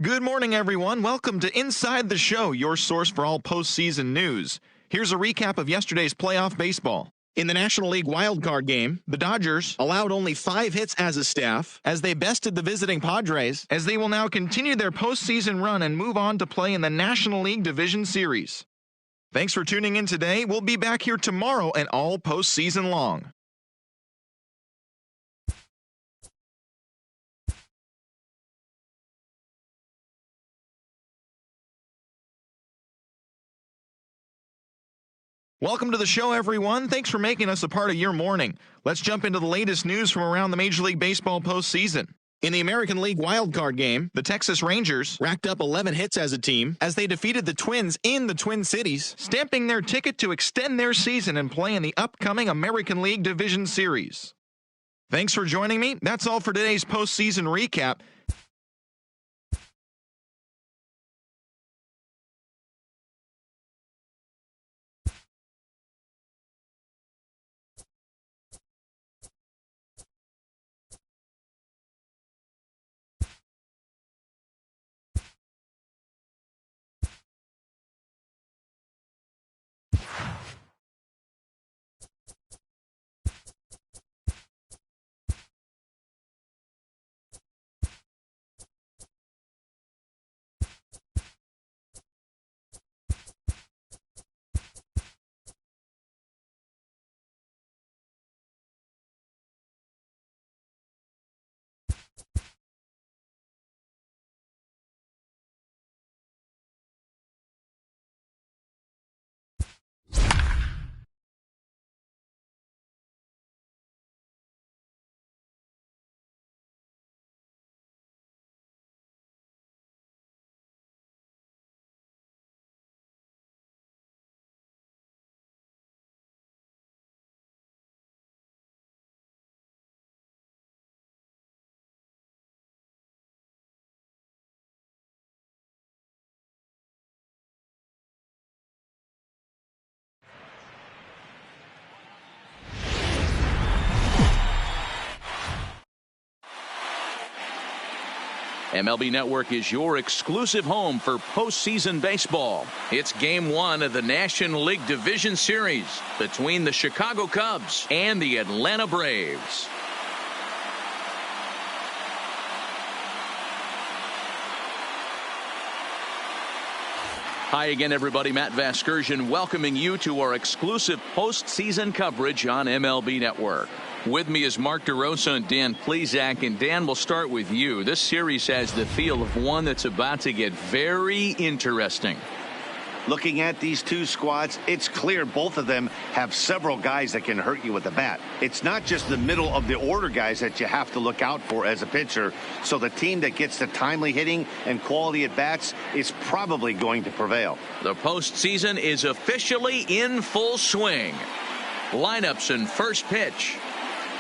Good morning, everyone. Welcome to Inside the Show, your source for all postseason news. Here's a recap of yesterday's playoff baseball. In the National League wildcard game, the Dodgers allowed only 5 hits as a staff as they bested the visiting Padres, as they will now continue their postseason run and move on to play in the National League Division Series. Thanks for tuning in today. We'll be back here tomorrow and all postseason long. Welcome to the show, everyone. Thanks for making us a part of your morning. Let's jump into the latest news from around the Major League Baseball postseason. In the American League wildcard game, the Texas Rangers racked up 11 hits as a team as they defeated the Twins in the Twin Cities, stamping their ticket to extend their season and play in the upcoming American League Division Series. Thanks for joining me. That's all for today's postseason recap. MLB Network is your exclusive home for postseason baseball. It's Game 1 of the National League Division Series between the Chicago Cubs and the Atlanta Braves. Hi again, everybody. Matt Vasgersian welcoming you to our exclusive postseason coverage on MLB Network. With me is Mark DeRosa and Dan Plesac. And Dan, we'll start with you. This series has the feel of one that's about to get very interesting. Looking at these two squads, it's clear both of them have several guys that can hurt you with the bat. It's not just the middle of the order guys that you have to look out for as a pitcher. So the team that gets the timely hitting and quality at bats is probably going to prevail. The postseason is officially in full swing. Lineups and first pitch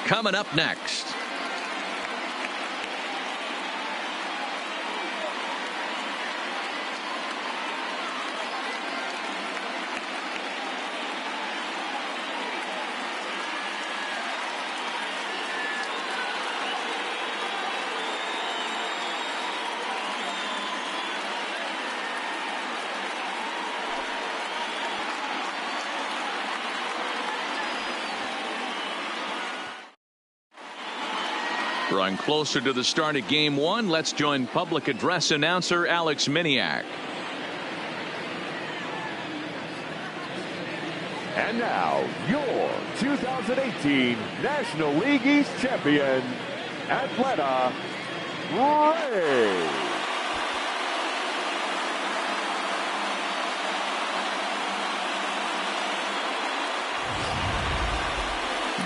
coming up next. Drawing closer to the start of Game 1, let's join public address announcer Alex Miniak. And now, your 2018 National League East champion, Atlanta Braves.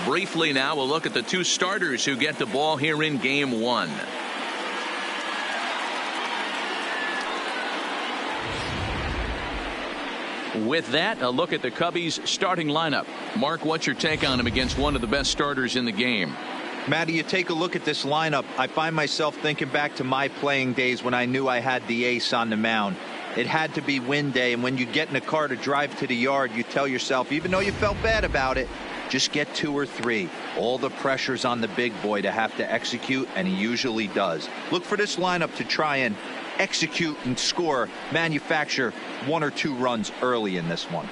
Briefly now, we'll look at the two starters who get the ball here in Game 1. With that, a look at the Cubbies' starting lineup. Mark, what's your take on him against one of the best starters in the game? Matty, you take a look at this lineup. I find myself thinking back to my playing days when I knew I had the ace on the mound. It had to be win day, and when you get in a car to drive to the yard, you tell yourself, even though you felt bad about it, just get 2 or 3. All the pressure's on the big boy to have to execute, and he usually does. Look for this lineup to try and execute and score, manufacture 1 or 2 runs early in this one.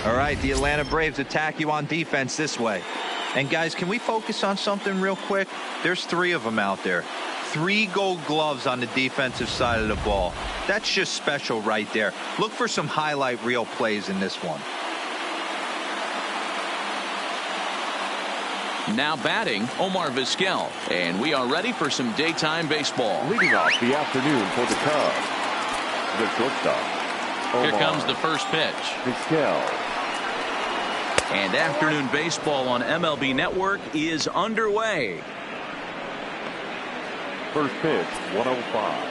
All right, the Atlanta Braves attack you on defense this way. And guys, can we focus on something real quick? There's 3 of them out there. 3 gold gloves on the defensive side of the ball. That's just special right there. Look for some highlight reel plays in this one. Now batting, Omar Vizquel. And we are ready for some daytime baseball. Leading off the afternoon for the Cubs, the shortstop, Omar. Here comes the first pitch. Vizquel. And afternoon baseball on MLB Network is underway. First pitch, 105.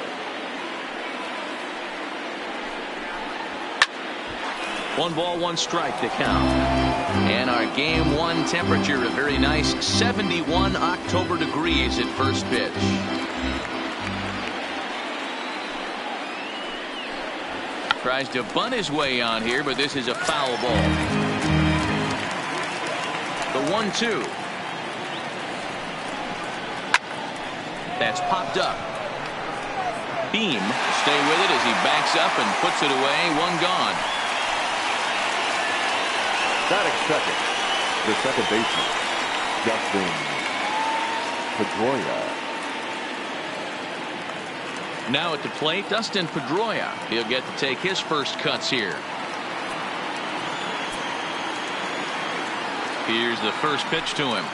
One ball, one strike to count. And our game 1 temperature, a very nice 71 October degrees at first pitch. Tries to bunt his way on here, but this is a foul ball. The 1-2. That's popped up. Beam to stay with it as he backs up and puts it away. 1 gone. Batting second, the second baseman, Dustin Pedroia. Now at the plate, Dustin Pedroia. He'll get to take his first cuts here. Here's the first pitch to him.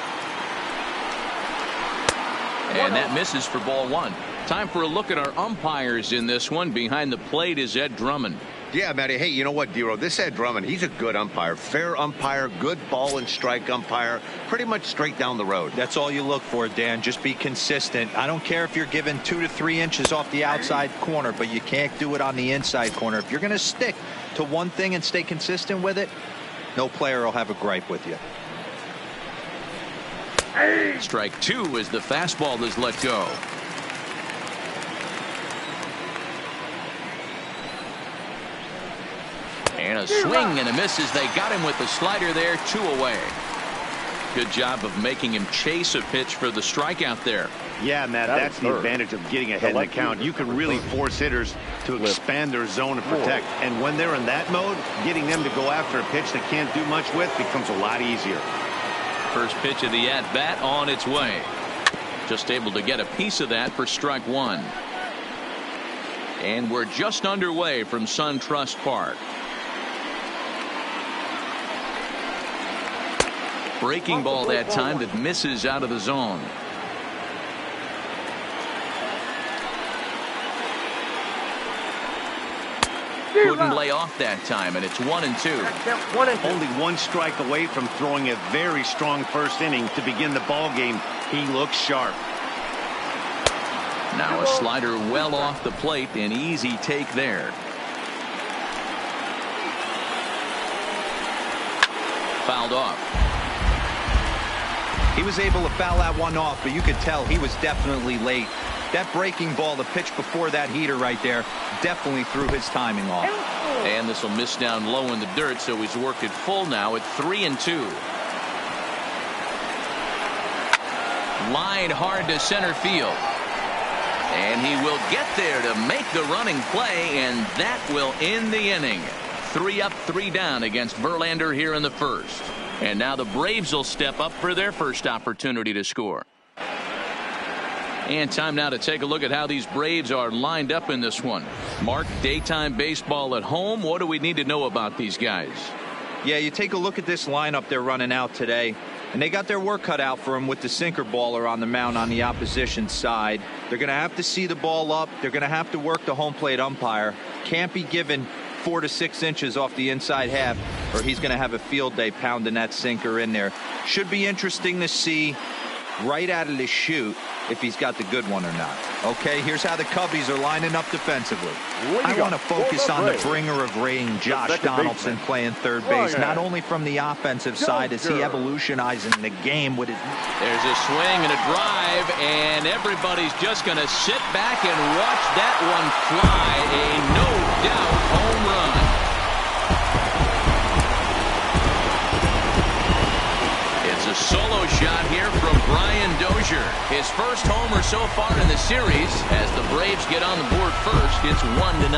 And that misses for ball 1. Time for a look at our umpires in this one. Behind the plate is Ed Drummond. Yeah, Matty. Hey, you know what, Dero? This Ed Drummond, he's a good umpire. Fair umpire, good ball and strike umpire. Pretty much straight down the road. That's all you look for, Dan. Just be consistent. I don't care if you're given 2 to 3 inches off the outside corner, but you can't do it on the inside corner. If you're going to stick to one thing and stay consistent with it, no player will have a gripe with you. Strike 2 as the fastball is let go. And a swing and a miss as they got him with the slider there. 2 away. Good job of making him chase a pitch for the strikeout there. Yeah, Matt, that's the advantage of getting ahead in the count. You can really force hitters to expand their zone and protect. And when they're in that mode, getting them to go after a pitch they can't do much with becomes a lot easier. First pitch of the at-bat on its way. Just able to get a piece of that for strike 1. And we're just underway from SunTrust Park. Breaking ball that time that misses out of the zone. Couldn't lay off that time, and it's 1-2. Only 1 strike away from throwing a very strong first inning to begin the ball game. He looks sharp. Now a slider well off the plate, an easy take there. Fouled off. He was able to foul that one off, but you could tell he was definitely late. That breaking ball, the pitch before that heater right there, definitely threw his timing off. And this will miss down low in the dirt, so he's worked it full now at 3-2. Line hard to center field. And he will get there to make the running play, and that will end the inning. 3 up, 3 down against Verlander here in the first. And now the Braves will step up for their first opportunity to score. And time now to take a look at how these Braves are lined up in this one. Mark, daytime baseball at home. What do we need to know about these guys? Yeah, you take a look at this lineup they're running out today, and they got their work cut out for them with the sinker baller on the mound on the opposition side. They're going to have to see the ball up. They're going to have to work the home plate umpire. Can't be given 4 to 6 inches off the inside half, or he's going to have a field day pounding that sinker in there. Should be interesting to see right out of the chute if he's got the good one or not. Okay, here's how the Cubbies are lining up defensively. I want to focus on the bringer of rain, Josh Donaldson, playing third base, not only from the offensive side as he evolutionizing the game with his... There's a swing and a drive, and everybody's just going to sit back and watch that one fly. A no-doubt home run. solo shot here from Brian Dozier. His first homer so far in the series. As the Braves get on the board first, it's 1-0.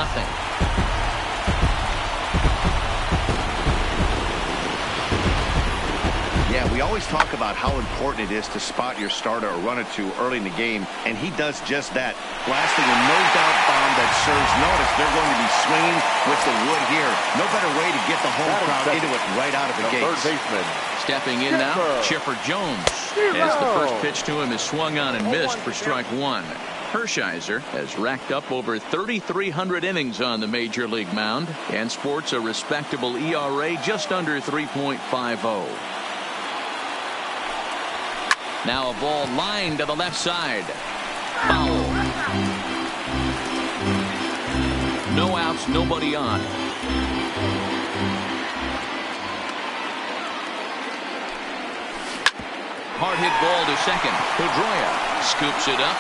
Yeah, we always talk about how important it is to spot your starter or run it to early in the game, and he does just that. Blasting a no-doubt bomb that serves notice. They're going to be swinging with the wood here. No better way to get the home crowd into it right out of the gates. Stepping in now, Chipper Jones. As the first pitch to him is swung on and missed for strike one. Hershiser has racked up over 3,300 innings on the major league mound and sports a respectable ERA just under 3.50. Now a ball lined to the left side. Foul. No outs, nobody on. Hard hit ball to second. Pedroia scoops it up.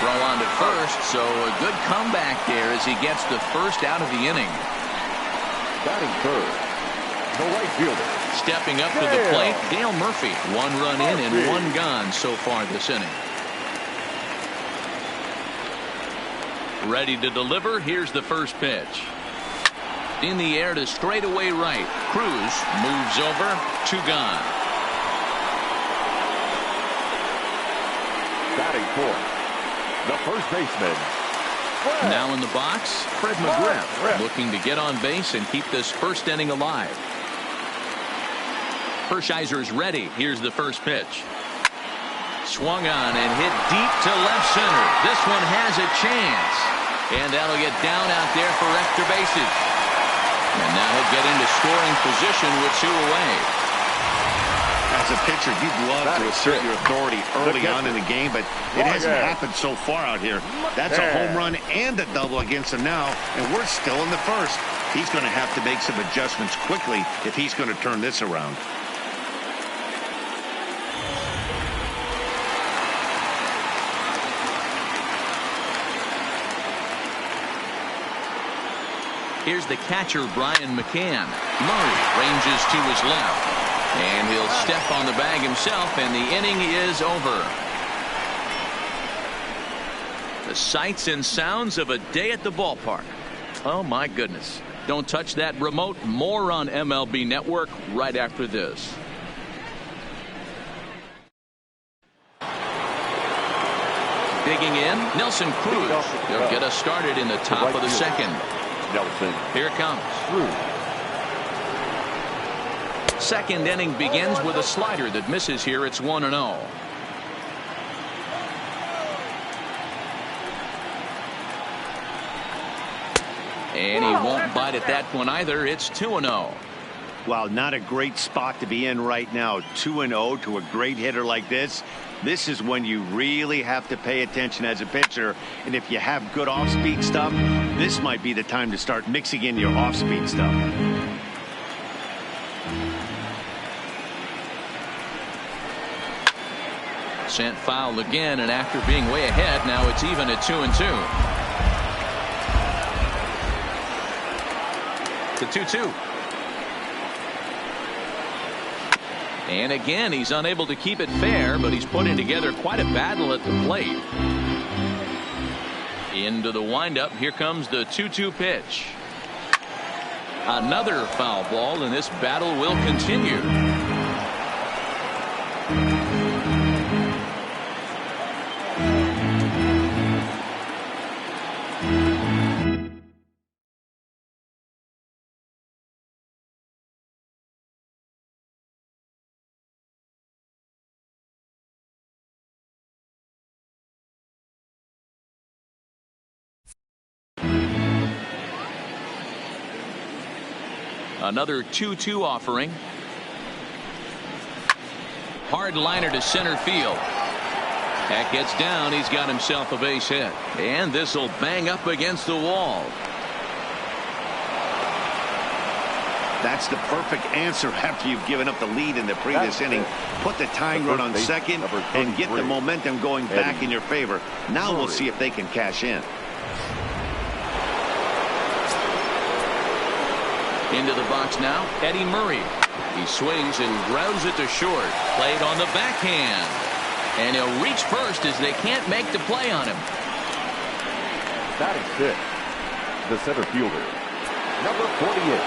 Throw on to first, so a good comeback there as he gets the first out of the inning. Batting third, the right fielder. Stepping up to the plate, Dale Murphy. 1 run in and 1 gone so far this inning. Ready to deliver. Here's the first pitch. In the air to straightaway right. Cruz moves over. 2 gone. Batting fourth, the first baseman. Now in the box, Fred McGriff looking to get on base and keep this first inning alive. Hershiser's ready. Here's the first pitch. Swung on and hit deep to left center. This one has a chance. And that'll get down out there for extra bases. And now he'll get into scoring position with 2 away. As a pitcher, you'd love to assert your authority early on in the game, but it hasn't happened so far out here. That's a home run and a double against him now, and we're still in the first. He's going to have to make some adjustments quickly if he's going to turn this around. Here's the catcher, Brian McCann. Murray ranges to his left. And he'll step on the bag himself, and the inning is over. The sights and sounds of a day at the ballpark. Oh, my goodness. Don't touch that remote. More on MLB Network right after this. Digging in, Nelson Cruz. They'll get us started in the top of the second. Here it comes. Second inning begins with a slider that misses here. It's 1-0. And he won't bite at that one either. It's 2-0. Wow, not a great spot to be in right now. 2-0 to a great hitter like this. This is when you really have to pay attention as a pitcher. And if you have good off-speed stuff, this might be the time to start mixing in your off-speed stuff. Sent foul again, and after being way ahead, now it's even at 2-2. The 2-2. And again, he's unable to keep it fair, but he's putting together quite a battle at the plate. Into the windup. Here comes the 2-2 pitch. Another foul ball, and this battle will continue. Another 2-2 offering. Hard liner to center field. That gets down. He's got himself a base hit. And this will bang up against the wall. That's the perfect answer after you've given up the lead in the previous inning. Put the tying run on second and get the momentum going back in your favor. Now we'll see if they can cash in. Into the box now, Eddie Murray. He swings and grounds it to short. Played on the backhand. And he'll reach first as they can't make the play on him. Batting six, the center fielder, number 48.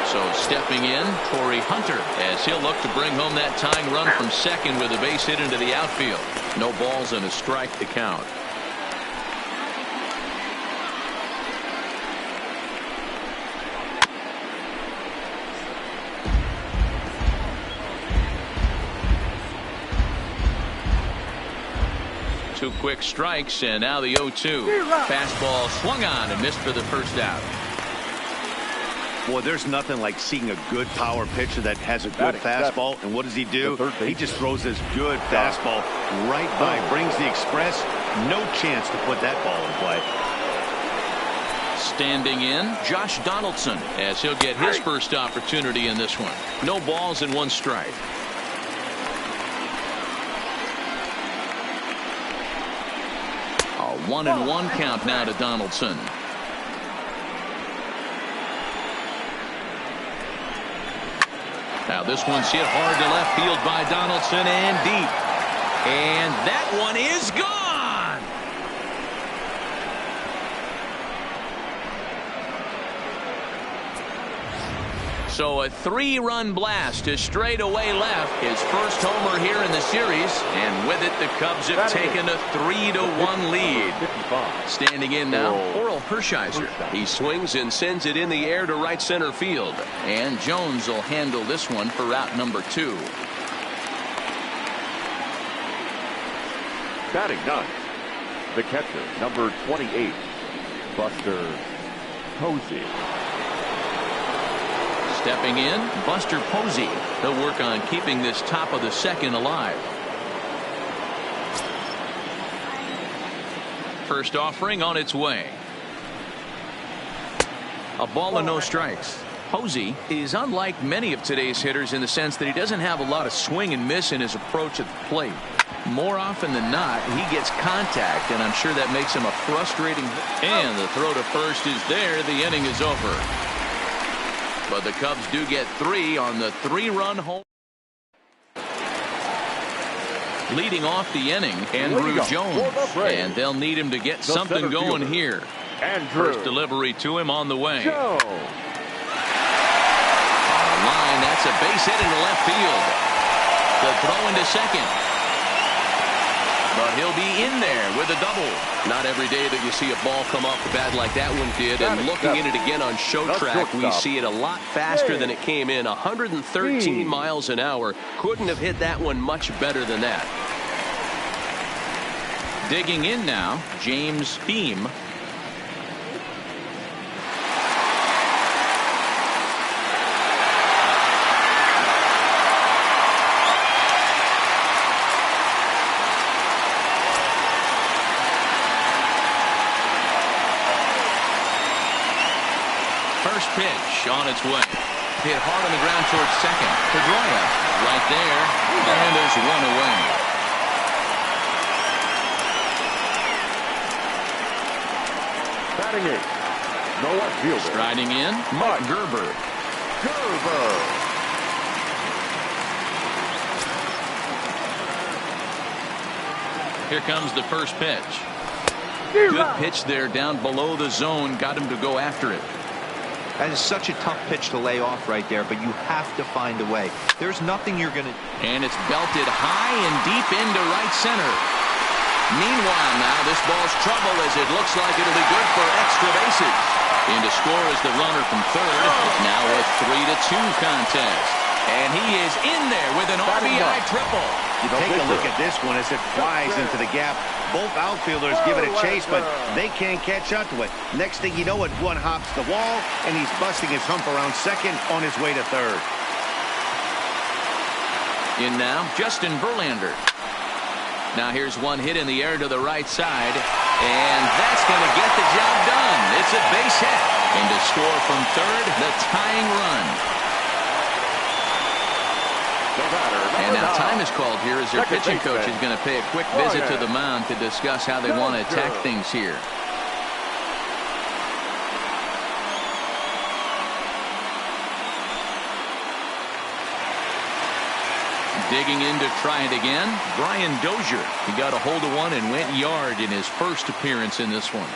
So stepping in, Torrey Hunter, as he'll look to bring home that tying run from second with a base hit into the outfield. No balls and a strike to count. Two quick strikes, and now the 0-2. Fastball swung on and missed for the first out. Boy, there's nothing like seeing a good power pitcher that has a good fastball. And what does he do? He just throws this good fastball right by, brings the express. No chance to put that ball in play. Standing in, Josh Donaldson, as he'll get his first opportunity in this one. No balls and one strike. A 1-1 count now to Donaldson. Now this one's hit hard to left field by Donaldson and deep. And that one is gone. So a 3-run blast to straightaway left. His first homer here in the series. And with it, the Cubs have taken a 3-1 lead. Standing in now, Oral Hershiser. He swings and sends it in the air to right center field. And Jones will handle this one for route number 2. Batting ninth, the catcher, number 28, Buster Posey. Stepping in, Buster Posey. He'll work on keeping this top of the second alive. First offering on its way. A ball and no strikes. Posey is unlike many of today's hitters in the sense that he doesn't have a lot of swing and miss in his approach at the plate. More often than not, he gets contact, and I'm sure that makes him a frustrating. And the throw to first is there. The inning is over. But the Cubs do get 3 on the 3-run home. Leading off the inning, Andrew Jones. And they'll need him to get something going here. First delivery to him on the way. On the line, that's a base hit into left field. The throw into second. But he'll be in there with a double. Not every day that you see a ball come off the bat like that one did. And looking at it again on show track, we see it a lot faster than it came in. 113 miles an hour. Couldn't have hit that one much better than that. Digging in now, James Beam. First pitch on its way. Hit hard on the ground towards second. Pedroia right there. And there's one away. Batting eighth, no left fielder. Striding in, Mark Gerber. Here comes the first pitch. Good pitch there down below the zone. Got him to go after it. That is such a tough pitch to lay off right there, but you have to find a way. There's nothing you're going to. And it's belted high and deep into right center. Meanwhile, now this ball's trouble as it looks like it'll be good for extra bases. In to score is the runner from third. Now a 3-2 contest. And he is in there with an RBI triple. You take a look at this one as it flies into the gap. Both outfielders give it a chase, but they can't catch up to it. Next thing you know it, one hops the wall, and he's busting his hump around second on his way to third. In now, Justin Verlander. Now here's one hit in the air to the right side, and that's going to get the job done. It's a base hit. And to score from third, the tying run. And now time is called here as their pitching coach is going to pay a quick visit to the mound to discuss how they want to attack things here. Digging in to try it again, Brian Dozier. He got a hold of one and went yard in his first appearance in this one.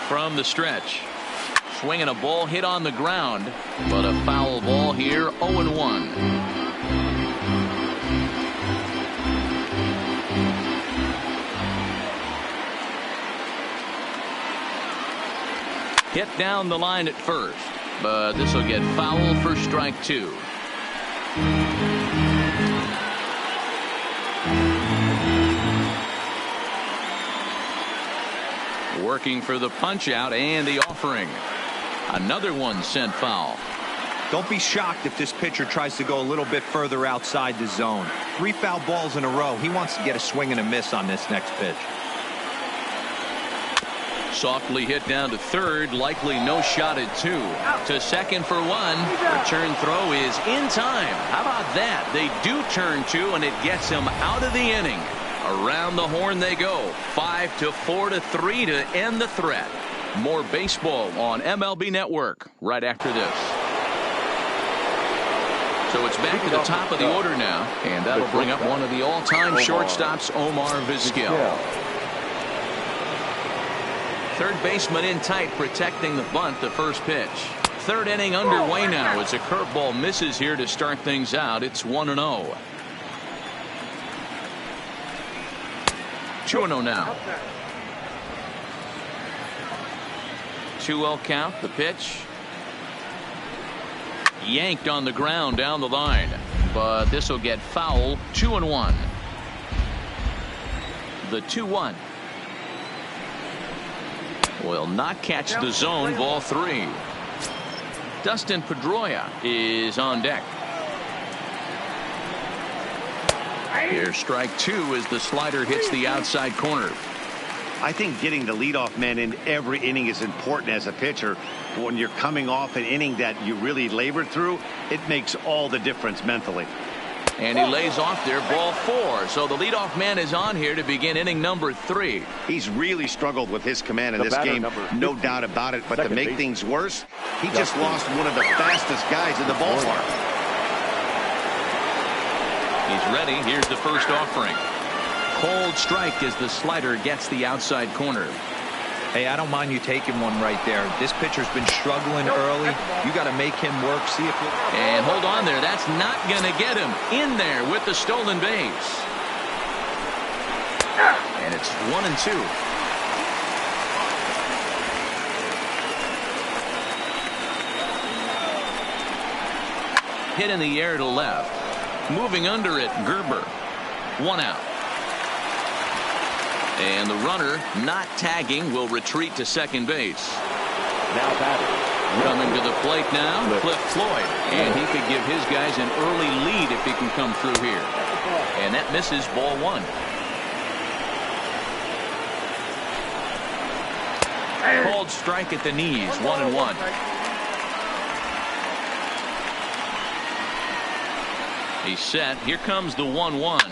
From the stretch, swinging a ball hit on the ground, but a foul ball here. 0-1. Hit down the line at first, but this will get foul for strike 2. Working for the punch out and the offering. Another one sent foul. Don't be shocked if this pitcher tries to go a little bit further outside the zone. 3 foul balls in a row. He wants to get a swing and a miss on this next pitch. Softly hit down to third, likely no shot at 2. To second for 1. Return throw is in time. How about that? They do turn 2, and it gets him out of the inning. Around the horn they go. 5-4-3 to end the threat. More baseball on MLB Network right after this. So it's back to the top of the order now, and that'll bring up one of the all-time shortstops, Omar Vizquel. Third baseman in tight, protecting the bunt, the first pitch. Third inning underway now as a curveball misses here to start things out. It's 1-0. 2-0 now. 2-0 count. The pitch. Yanked on the ground down the line, but this will get foul. 2-1. The 2-1 will not catch the zone. Ball 3. Dustin Pedroia is on deck. Here's strike 2 as the slider hits the outside corner. I think getting the leadoff man in every inning is important as a pitcher. When you're coming off an inning that you really labored through, it makes all the difference mentally. And he lays off there. Ball 4. So the leadoff man is on here to begin inning number 3. He's really struggled with his command in this game, no doubt about it. But to make things worse, he just lost one of the fastest guys in the ballpark. He's ready. Here's the first offering. Cold strike as the slider gets the outside corner. Hey, I don't mind you taking one right there. This pitcher's been struggling early. You got to make him work. See if you and hold on there. That's not going to get him in there with the stolen base. And it's 1-2. Hit in the air to left. Moving under it, Gerber. 1 out. And the runner, not tagging, will retreat to second base. Now batting. Coming to the plate now, Cliff Floyd. And he could give his guys an early lead if he can come through here. And that misses. Ball 1. Called strike at the knees. 1-1. He's set. Here comes the 1-1.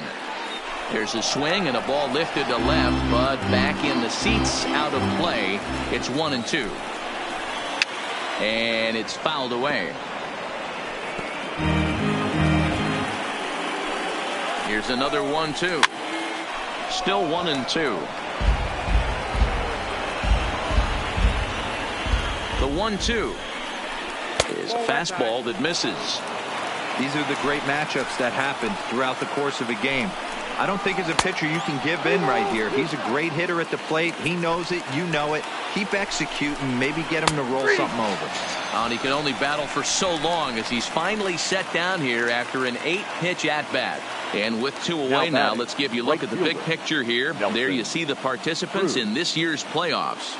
There's a swing and a ball lifted to left, but back in the seats, out of play. It's 1-2. And it's fouled away. Here's another 1-2. Still 1-2. The 1-2 is a fastball that misses. These are the great matchups that happen throughout the course of a game. I don't think as a pitcher you can give in right here. He's a great hitter at the plate. He knows it. You know it. Keep executing. Maybe get him to roll something over. And he can only battle for so long as he's finally set down here after an 8-pitch at-bat. And with 2 away now, let's give you a look at the big picture here. There you see the participants in this year's playoffs.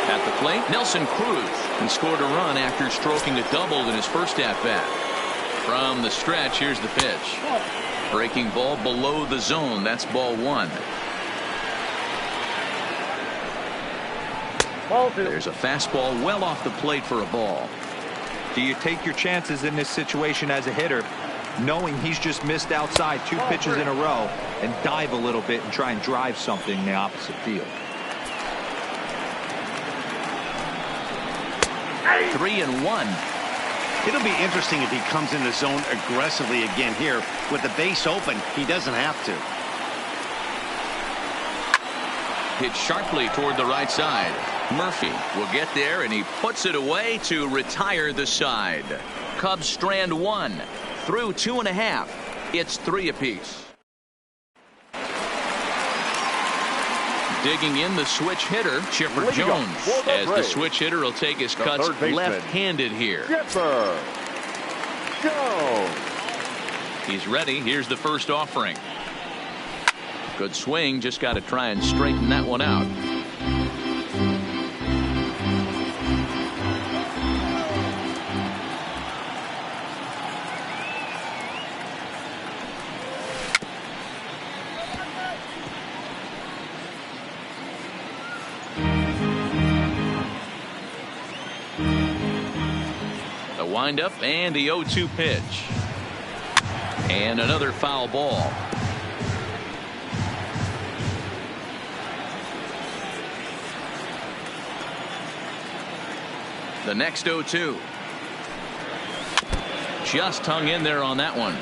At the plate, Nelson Cruz. He scored a run after stroking a double in his first at-bat. From the stretch, here's the pitch. Breaking ball below the zone. That's ball 1. There's a fastball well off the plate for a ball. Do you take your chances in this situation as a hitter? knowing he's just missed outside 2 pitches in a row, and dive a little bit and try and drive something in the opposite field. 3-1. It'll be interesting if he comes in the zone aggressively again here. With the base open, he doesn't have to. Hit sharply toward the right side. Murphy will get there, and he puts it away to retire the side. Cubs strand 1 through 2.5. It's 3 apiece. Digging in the switch hitter, Chipper Jones, as the switch hitter will take his cuts left-handed here. Chipper Jones. He's ready. Here's the first offering. Good swing. Just got to try and straighten that one out. The windup and the 0-2 pitch. And another foul ball. The next 0-2. Just hung in there on that one.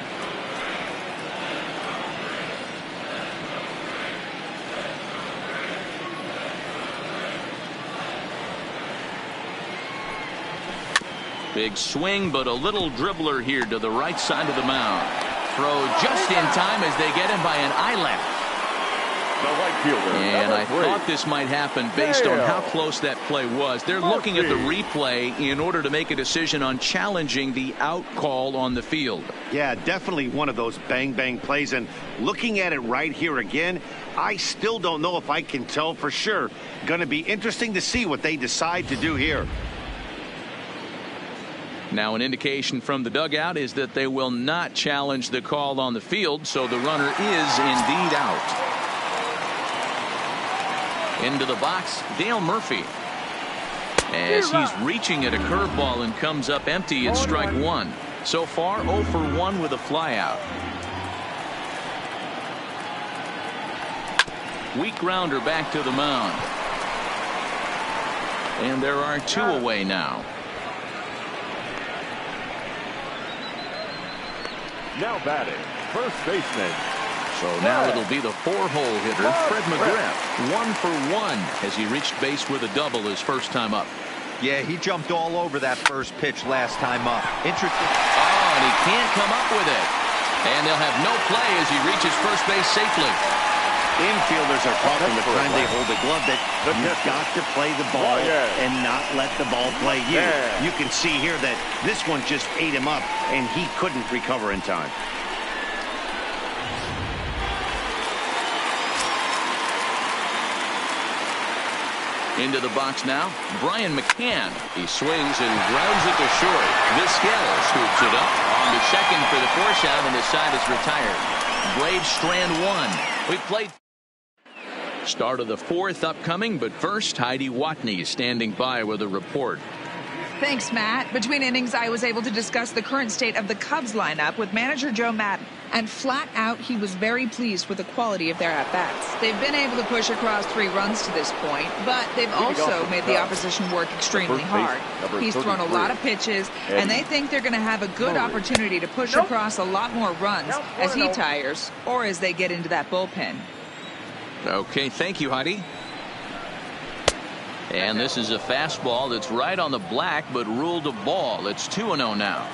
Big swing, but a little dribbler here to the right side of the mound. Throw just in time as they get him by an eyelash. The right fielder, and I thought this might happen based on how close that play was. They're looking at the replay in order to make a decision on challenging the out call on the field. Yeah, definitely one of those bang-bang plays. And looking at it right here again, I still don't know if I can tell for sure. Going to be interesting to see what they decide to do here. Now an indication from the dugout is that they will not challenge the call on the field, so the runner is indeed out. Into the box, Dale Murphy. As he's reaching at a curveball and comes up empty, it's strike 1. So far 0 for 1 with a flyout. Weak grounder back to the mound. And there are 2 away now. Now batting, first baseman. So now it'll be the 4-hole hitter, Fred McGriff. 1 for 1 as he reached base with a double his first time up. Yeah, he jumped all over that first pitch last time up. Interesting. Oh, and he can't come up with it. And they'll have no play as he reaches first base safely. Infielders are taught from the time they hold the glove that you've got to play the ball and not let the ball play you. You can see here that this one just ate him up, and he couldn't recover in time. Into the box now, Brian McCann. He swings and grounds it to short. Vizquel scoops it up on to second for the force out, and his side is retired. Braves strand 1. We played. Start of the 4th upcoming, but first, Heidi Watney standing by with a report. Thanks, Matt. Between innings, I was able to discuss the current state of the Cubs lineup with manager Joe Maddon. And flat out, he was very pleased with the quality of their at-bats. They've been able to push across 3 runs to this point, but they've also made the opposition work extremely hard. He's thrown a lot of pitches, and they think they're going to have a good opportunity to push across a lot more runs as he tires or as they get into that bullpen. Okay, thank you, Heidi. And this is a fastball that's right on the black, but ruled a ball. It's 2-0 now.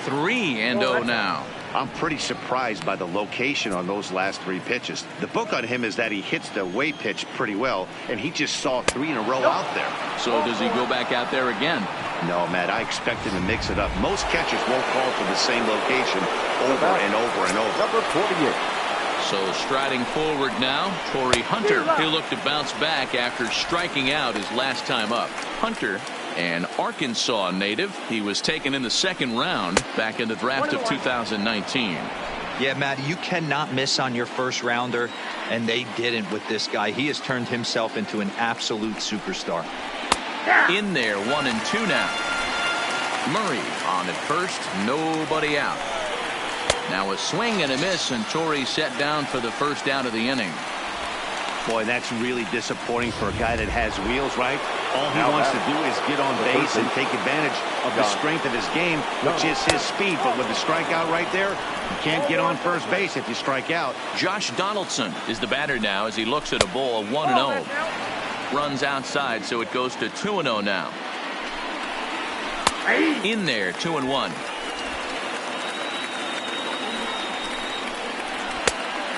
3-0 now. I'm pretty surprised by the location on those last 3 pitches. The book on him is that he hits the away pitch pretty well, and he just saw 3 in a row out there. So does he go back out there again? No, Matt, I expect him to mix it up. Most catchers won't call for the same location over and over and over. Number 48. So striding forward now, Torrey Hunter. He'll look to bounce back after striking out his last time up. Hunter, an Arkansas native. He was taken in the 2nd round back in the draft of 2019. Yeah, Matt, you cannot miss on your first rounder, and they didn't with this guy. He has turned himself into an absolute superstar. In there, 1-2 now. Murray on at first, nobody out. Now a swing and a miss, and Torrey's set down for the first out of the inning. Boy, that's really disappointing for a guy that has wheels, right? All he wants to do is get on base and take advantage of the strength of his game, which is his speed. But with the strikeout right there, you can't get on first base if you strike out. Josh Donaldson is the batter now as he looks at a ball of 1-0. Runs outside, so it goes to 2-0 now. In there, 2-1.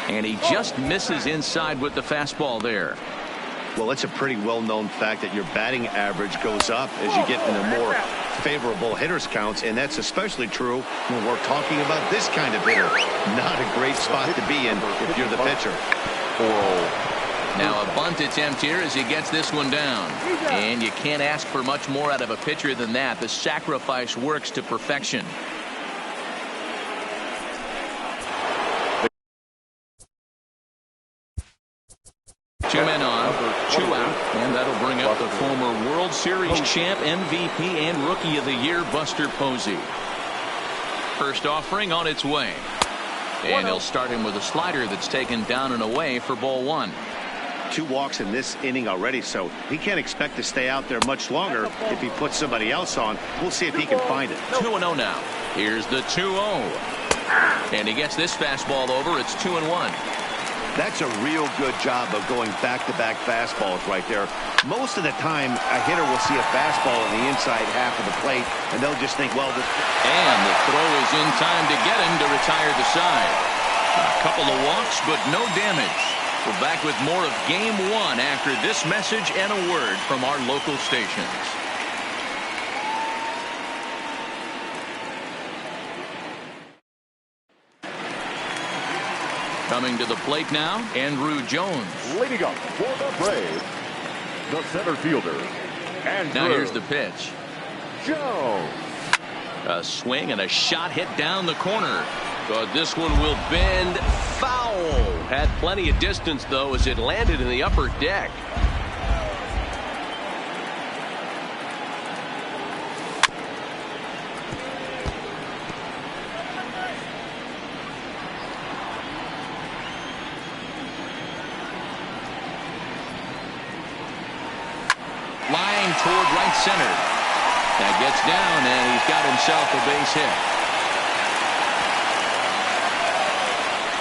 And he just misses inside with the fastball there. Well, it's a pretty well-known fact that your batting average goes up as you get into more favorable hitters counts, and that's especially true when we're talking about this kind of hitter. Not a great spot to be in if you're the pitcher. Now a bunt attempt here as he gets this one down. And you can't ask for much more out of a pitcher than that. The sacrifice works to perfection. Two men on, 2 out, and that'll bring up the former World Series champ, MVP, and Rookie of the Year, Buster Posey. First offering on its way. And he'll start him with a slider that's taken down and away for ball 1. 2 walks in this inning already, so he can't expect to stay out there much longer if he puts somebody else on. We'll see if he can find it. 2-0 now. Here's the 2-0. And he gets this fastball over. It's 2-1. That's a real good job of going back-to-back fastballs right there. Most of the time, a hitter will see a fastball in the inside half of the plate, and they'll just think, well, and the throw is in time to get him to retire the side. A couple of walks, but no damage. We're back with more of Game 1 after this message and a word from our local stations. Coming to the plate now, Andrew Jones. Leading up for the Braves, the center fielder, Andrew. Now here's the pitch. Jones. A swing and a shot hit down the corner. But this one will bend foul. Had plenty of distance, though, as it landed in the upper deck. Line toward right center. That gets down, and he's got himself a base hit.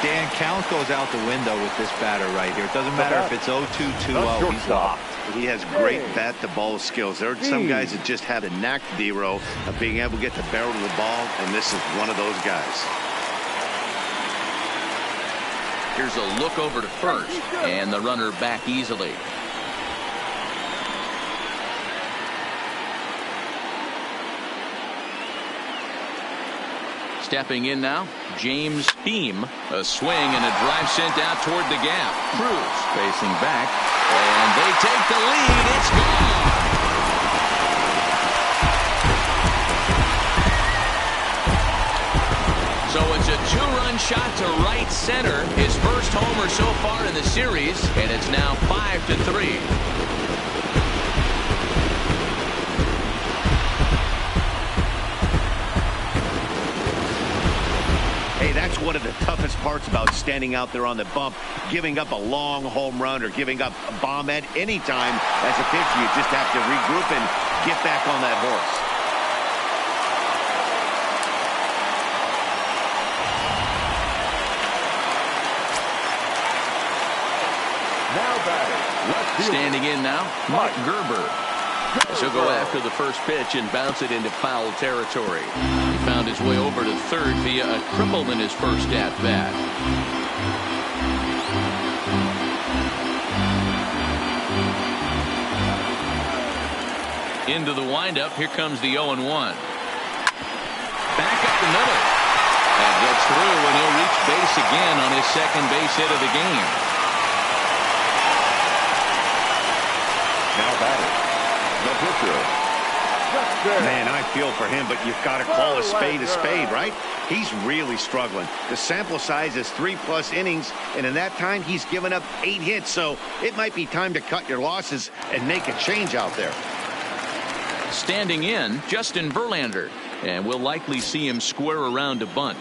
Dan, count goes out the window with this batter right here. It doesn't matter if it's 0-2, 2-0. He's locked. He has great bat-to-ball skills. There are some guys that just have a knack, D-Row, of being able to get the barrel of the ball, and this is one of those guys. Here's a look over to first, and the runner back easily. Stepping in now, James Beam. A swing and a drive sent out toward the gap. Cruz facing back, and they take the lead. It's gone. So it's a 2-run shot to right center. His first homer so far in the series, and it's now 5-3. Hey, that's one of the toughest parts about standing out there on the bump. Giving up a long home run or giving up a bomb at any time as a pitcher. You just have to regroup and get back on that horse. Now batting. Standing in now, Mark Gerber. She'll go after the first pitch and bounce it into foul territory. He found his way over to third via a triple in his first at-bat. Into the windup. Here comes the 0-1. Back up the middle. That gets through, and he'll reach base again on his second base hit of the game. Now batting. The pitcher. Man, I feel for him, but you've got to call a spade, right? He's really struggling. The sample size is 3+ innings, and in that time, he's given up 8 hits, so it might be time to cut your losses and make a change out there. Standing in, Justin Verlander. And we'll likely see him square around to bunt.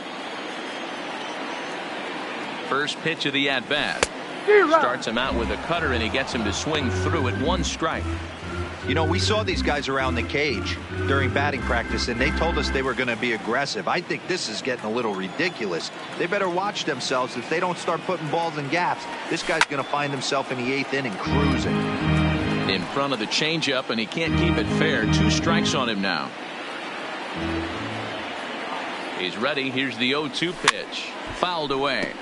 First pitch of the at-bat. Starts him out with a cutter, and he gets him to swing through it. 1 strike. You know, we saw these guys around the cage during batting practice, and they told us they were going to be aggressive. I think this is getting a little ridiculous. They better watch themselves. If they don't start putting balls in gaps, this guy's going to find himself in the 8th inning cruising. In front of the changeup, and he can't keep it fair. 2 strikes on him now. He's ready. Here's the 0-2 pitch. Fouled away.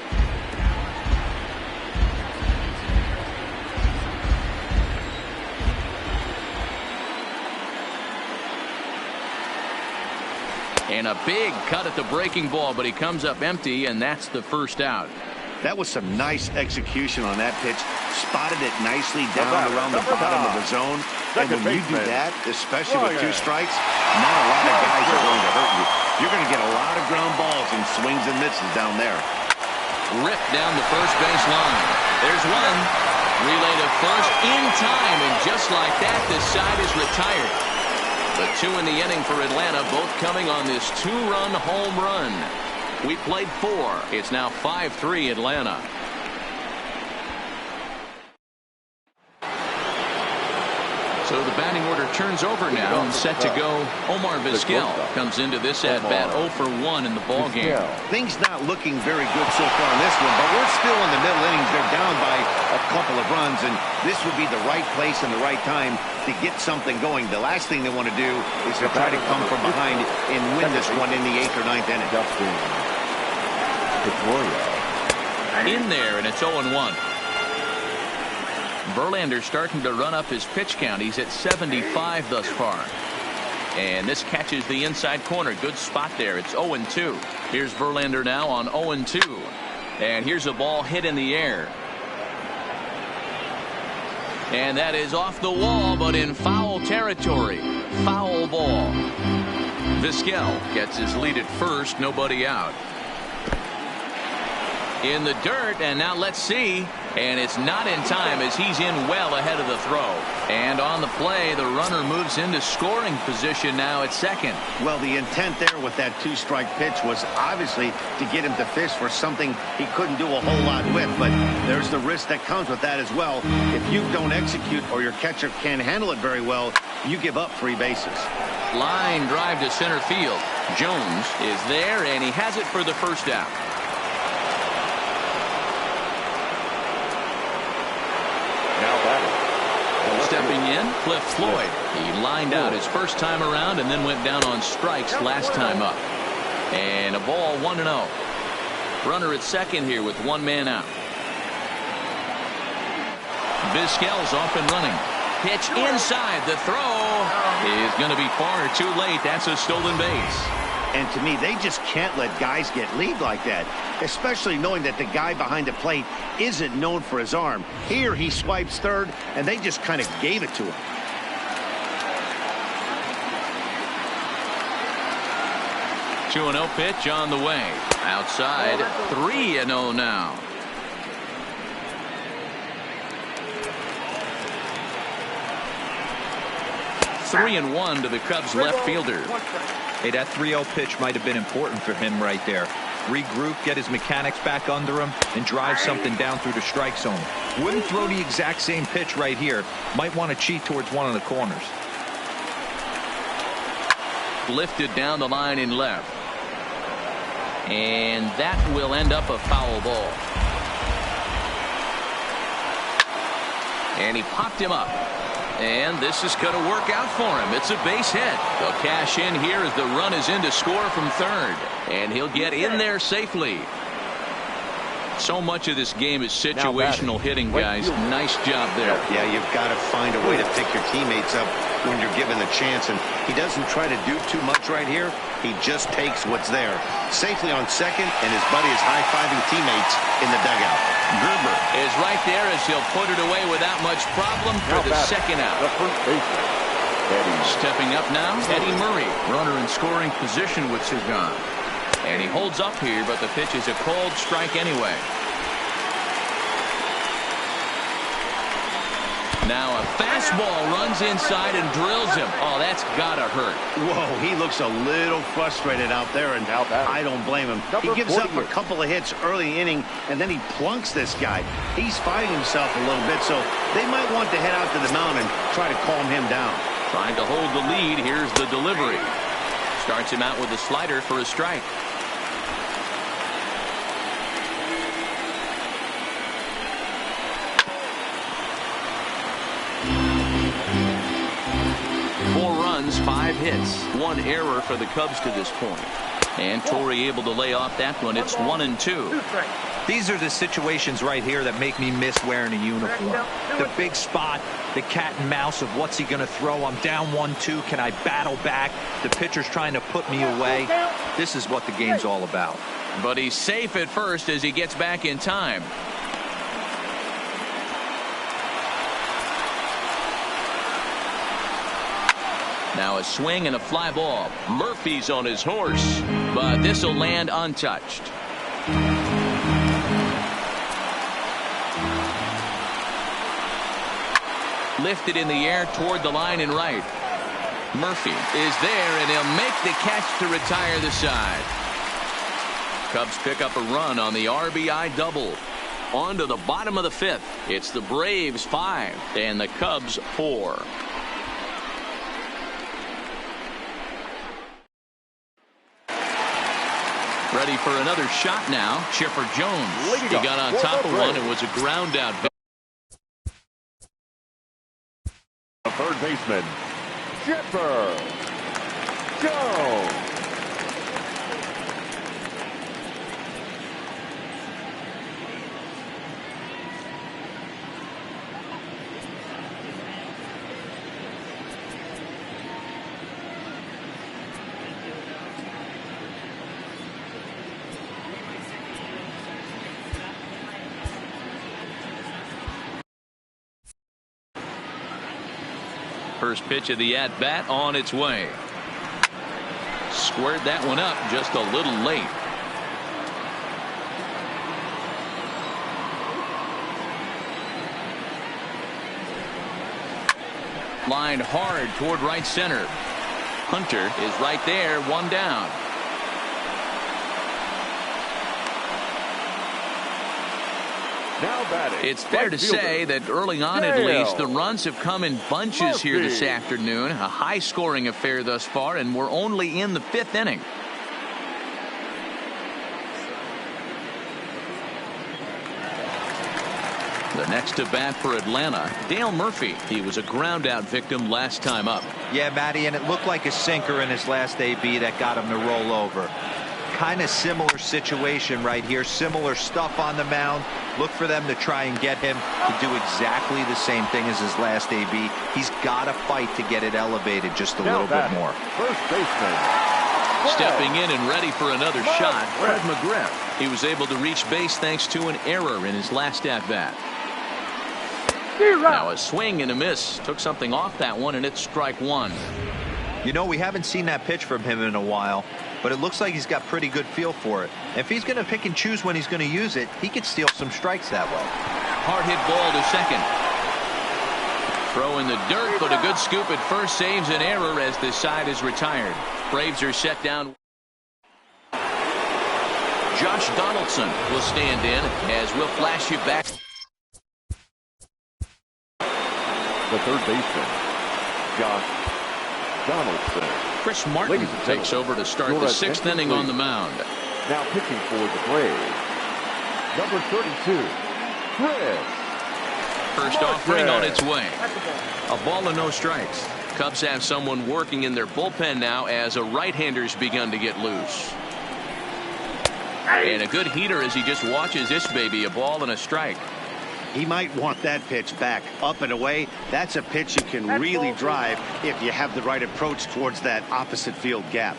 And a big cut at the breaking ball, but he comes up empty, and that's the first out. That was some nice execution on that pitch. Spotted it nicely down around the bottom of the zone. And when you do that, especially with 2 strikes, not a lot of guys are going to hurt you. You're going to get a lot of ground balls and swings and misses down there. Ripped down the first base line. There's one. Relay to first in time, and just like that, this side is retired. The 2 in the inning for Atlanta, both coming on this 2-run home run. We played 4. It's now 5-3 Atlanta. So the batting order turns over now, and set to go. Omar Vizquel comes into this at-bat 0 for 1 in the ball game. Things not looking very good so far in this one, but we're still in the middle innings. They're down by a couple of runs, and this would be the right place and the right time to get something going. The last thing they want to do is to try to come from behind and win this one in the 8th or 9th inning. In there, and it's 0-1. Verlander starting to run up his pitch count. He's at 75 thus far. And this catches the inside corner. Good spot there. It's 0-2. Here's Verlander now on 0-2. And here's a ball hit in the air. And that is off the wall, but in foul territory. Foul ball. Vizquel gets his lead at first. Nobody out. In the dirt, and now let's see. And it's not in time, as he's in well ahead of the throw. And on the play, the runner moves into scoring position now at second. Well, the intent there with that 2-strike pitch was obviously to get him to fish for something he couldn't do a whole lot with. But there's the risk that comes with that as well. If you don't execute or your catcher can't handle it very well, you give up 3 bases. Line drive to center field. Jones is there, and he has it for the first out. Stepping in, Cliff Floyd. He lined out his first time around and then went down on strikes last time up. And a ball 1-0. Runner at second here with 1 man out. Vizquel's off and running. Pitch inside. The throw is going to be far too late. That's a stolen base. And to me, they just can't let guys get lead like that, especially knowing that the guy behind the plate isn't known for his arm. Here he swipes third, and they just kind of gave it to him. Two 2-0 pitch on the way. Outside, 3-0 now. Three and 1 to the Cubs left fielder. Hey, that 3-0 pitch might have been important for him right there. Regroup, get his mechanics back under him, and drive something down through the strike zone. Wouldn't throw the exact same pitch right here. Might want to cheat towards one of the corners. Lifted down the line in left. And that will end up a foul ball. And he popped him up. And this is going to work out for him. It's a base hit. They'll cash in here as the run is in to score from third. And he'll get in there safely. So much of this game is situational hitting, guys. Nice job there. Yeah, you've got to find a way to pick your teammates up when you're given the chance. And he doesn't try to do too much right here. He just takes what's there. Safely on second, and his buddy is high-fiving teammates in the dugout. Gerber is right there as he'll put it away without much problem for the second out. Stepping up now, Eddie Murray. Runner in scoring position with Sagan. And he holds up here, but the pitch is a cold strike anyway. Now a fastball runs inside and drills him. Oh, that's gotta hurt. Whoa, he looks a little frustrated out there, and I don't blame him. He gives up a couple of hits early inning, and then he plunks this guy. He's fighting himself a little bit, so they might want to head out to the mound and try to calm him down. Trying to hold the lead. Here's the delivery. Starts him out with a slider for a strike. Five hits, one error for the Cubs to this point. And Torrey able to lay off that one. It's 1-2. These are the situations right here that make me miss wearing a uniform. The big spot, the cat and mouse of what's he going to throw. I'm down 1-2. Can I battle back? The pitcher's trying to put me away. This is what the game's all about. But he's safe at first as he gets back in time. Now a swing and a fly ball. Murphy's on his horse, but this will land untouched. Lifted in the air toward the line and right. Murphy is there, and he'll make the catch to retire the side. Cubs pick up a run on the RBI double. On to the bottom of the fifth. It's the Braves 5 and the Cubs 4. Ready for another shot now. Chipper Jones. He got on top of one. It was a ground out. The third baseman, Chipper Jones. First pitch of the at-bat on its way. Squared that one up just a little late. Lined hard toward right center. Hunter is right there, one down. Now batting. It's fair to say that early on, at least, the runs have come in bunches here this afternoon. A high-scoring affair thus far, and we're only in the fifth inning. The next to bat for Atlanta, Dale Murphy. He was a ground-out victim last time up. Yeah, Matty, and it looked like a sinker in his last AB that got him to roll over. Kind of similar situation right here. Similar stuff on the mound. Look for them to try and get him to do exactly the same thing as his last AB. He's got to fight to get it elevated just a little bit more. First baseman. Stepping in and ready for another shot, Fred McGriff. He was able to reach base thanks to an error in his last at-bat. Now a swing and a miss. Took something off that one, and it's strike one. You know, we haven't seen that pitch from him in a while, but it looks like he's got pretty good feel for it. If he's going to pick and choose when he's going to use it, he could steal some strikes that way. Hard hit ball to second. Throw in the dirt, but a good scoop at first saves an error as the side is retired. Braves are set down. Josh Donaldson will stand in as we'll flash you back. The third baseman, Josh Donaldson. Chris Martin takes over to start the sixth inning on the mound. Now pitching for the Braves, number 32, Chris. First offering on its way. A ball and no strikes. Cubs have someone working in their bullpen now as a right-hander's begun to get loose. And a good heater as he just watches this baby, a ball and a strike. He might want that pitch back up and away. That's a pitch you can really drive if you have the right approach towards that opposite field gap.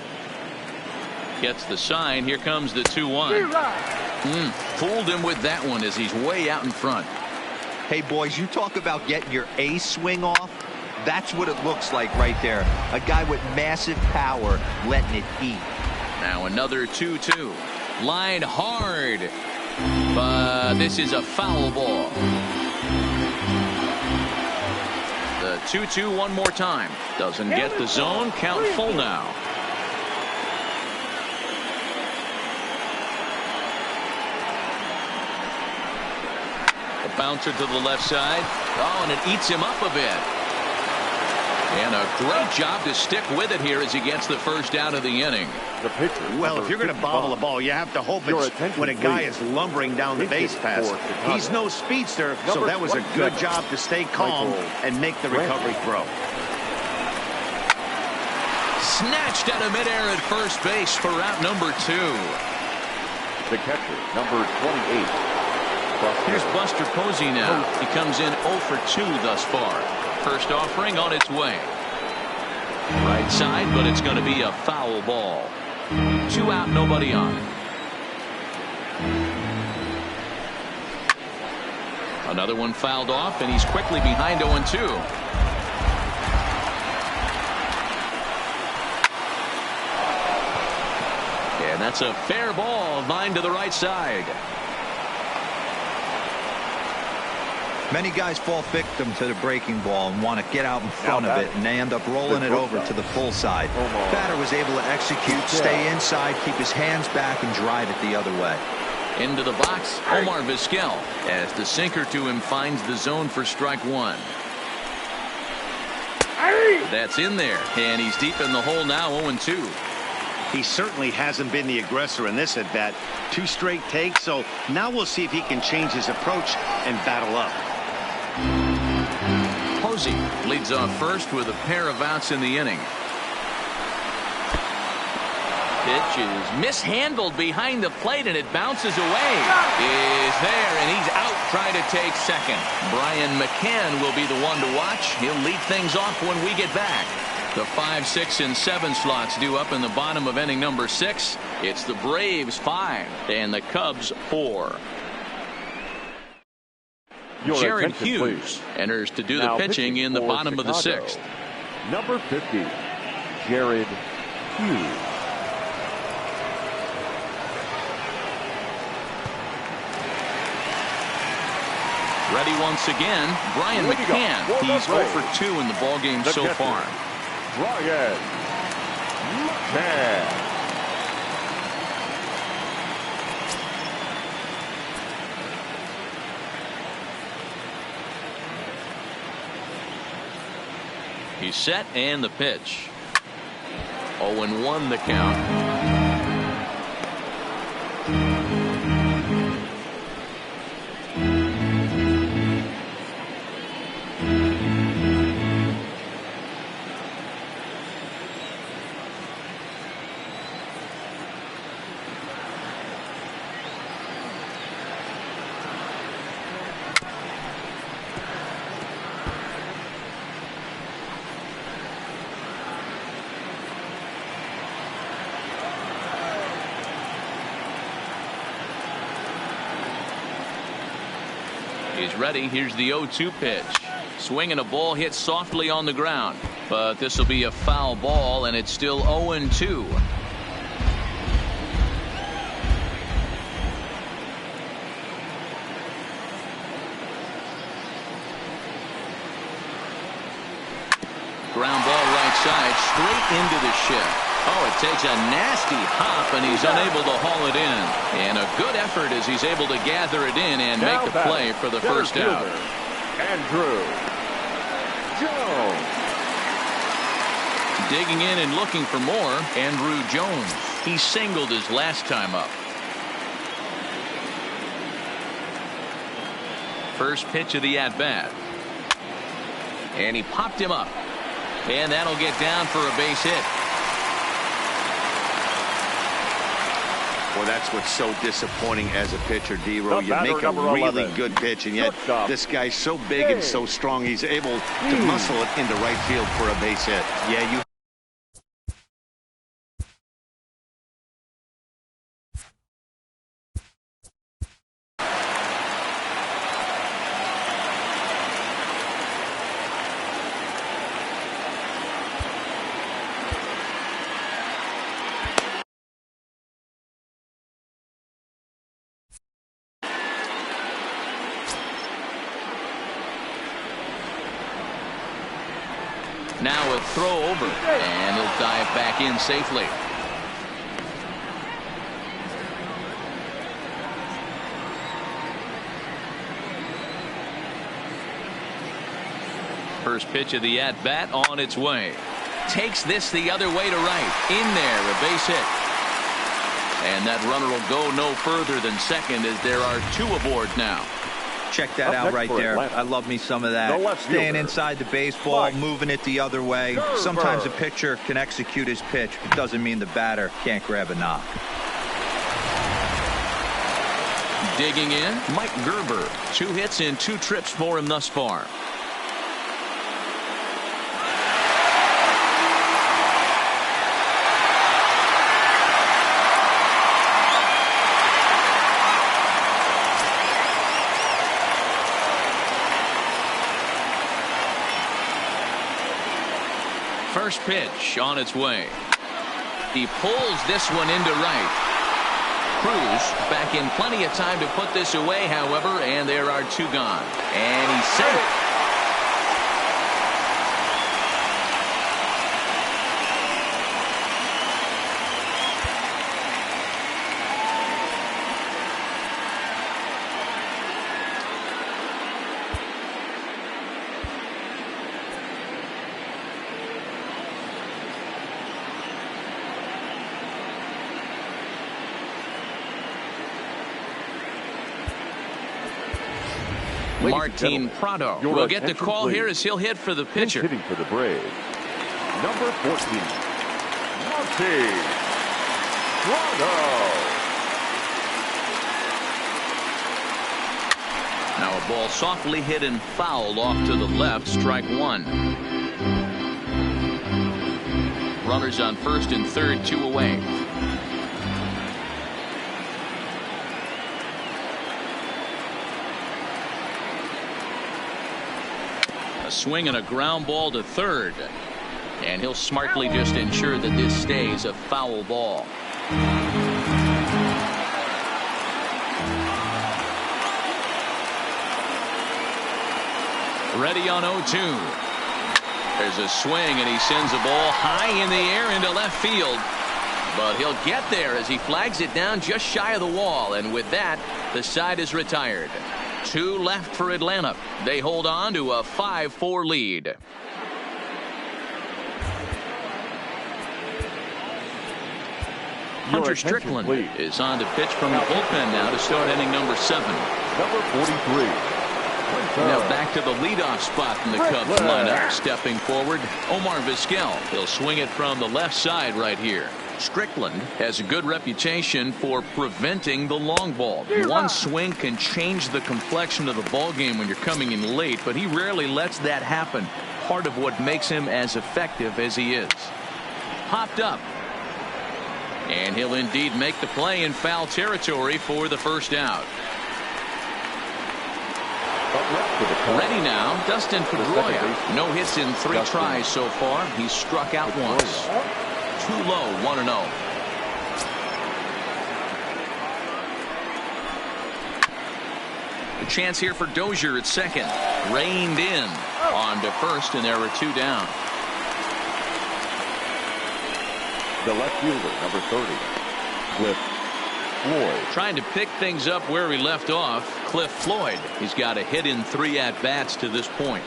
Gets the sign. Here comes the 2-1. Fooled him with that one as he's way out in front. Hey, boys, you talk about getting your A swing off. That's what it looks like right there. A guy with massive power letting it eat. Now another 2-2. Lined hard. But this is a foul ball. 2-2 one more time. Doesn't get the zone. Count full now. A bouncer to the left side. Oh, and it eats him up a bit. And a great job to stick with it here as he gets the first out of the inning. The pitcher. Well, if you're going to bobble the ball, you have to hope it's when a guy is lumbering down the base pass. He's no speedster, so that was a good job to stay calm and make the recovery throw. Snatched out of midair at first base for route number 2. The catcher, number 28. Here's Buster Posey now. He comes in 0 for 2 thus far. First offering on its way. Right side, but it's going to be a foul ball. 2 out, nobody on. Another one fouled off, and he's quickly behind 0-2. And that's a fair ball, line to the right side. Many guys fall victim to the breaking ball and want to get out in front of it, and they end up rolling it over to the full side. Batter was able to execute, stay inside, keep his hands back, and drive it the other way. Into the box, Omar Vizquel, as the sinker to him finds the zone for strike 1. That's in there, and he's deep in the hole now, 0-2. He certainly hasn't been the aggressor in this at bat. 2 straight takes, so now we'll see if he can change his approach and battle up. Posey leads off first with a pair of outs in the inning. Pitch is mishandled behind the plate, and it bounces away. Is there, and he's out trying to take second. Brian McCann will be the one to watch. He'll lead things off when we get back. The 5, 6, and 7 slots due up in the bottom of inning number 6. It's the Braves 5 and the Cubs 4. Jared Hughes enters to do the pitching in the bottom of the 6th. Number 50, Jared Hughes. Ready once again, Brian McCann. He's 0 for 2 in the ballgame so far. Brian McCann. He's set, and the pitch. 0-1 the count. He's ready. Here's the 0-2 pitch. Swinging a ball hit softly on the ground. But this will be a foul ball, and it's still 0-2. Ground ball right side, straight into the shift. Oh, it takes a nasty hop, and he's unable to haul it in. And a good effort as he's able to gather it in and make the play for the first out. Andrew Jones. Digging in and looking for more, Andrew Jones. He singled his last time up. First pitch of the at-bat. And he popped him up. And that'll get down for a base hit. Well, that's what's so disappointing as a pitcher, D-Row. You make a really good pitch, and yet this guy's so big and so strong, he's able to muscle it into right field for a base hit. Yeah, you. Now a throw over, and he'll dive back in safely. First pitch of the at-bat on its way. Takes this the other way to right. In there, a base hit. And that runner will go no further than second as there are two aboard now. Check that out right there. I love me some of that. Staying inside the baseball, moving it the other way. Sometimes a pitcher can execute his pitch, but doesn't mean the batter can't grab a knock. Digging in, Mike Gerber. 2 hits in 2 trips for him thus far. First pitch on its way. He pulls this one into right. Cruz back in plenty of time to put this away, however, and there are 2 gone. And he's safe. Martin Prado will get the call here as he'll hit for the pitcher. Hitting for the Braves, number 14, Martin Prado. Now a ball softly hit and fouled off to the left, strike 1. Runners on first and third, 2 away. Swing and a ground ball to third, and he'll smartly just ensure that this stays a foul ball. Ready on 0-2. There's a swing, and he sends a ball high in the air into left field, but he'll get there as he flags it down just shy of the wall, and with that the side is retired. 2 left for Atlanta. They hold on to a 5-4 lead. Hunter Strickland is on to pitch from the bullpen now to start inning number 7. Number 43. Now back to the leadoff spot in the Cubs lineup. Stepping forward, Omar Vizquel. He'll swing it from the left side right here. Strickland has a good reputation for preventing the long ball. One swing can change the complexion of the ball game when you're coming in late, but he rarely lets that happen. Part of what makes him as effective as he is. Popped up. And he'll indeed make the play in foul territory for the first out. Ready now, Dustin Pedroia. No hits in 3 tries so far. He's struck out once. Too low, 1-0. A chance here for Dozier at second. Reined in on to first, and there are 2 down. The left fielder, number 30, Cliff Floyd. Trying to pick things up where he left off, Cliff Floyd. He's got a hit in 3 at-bats to this point.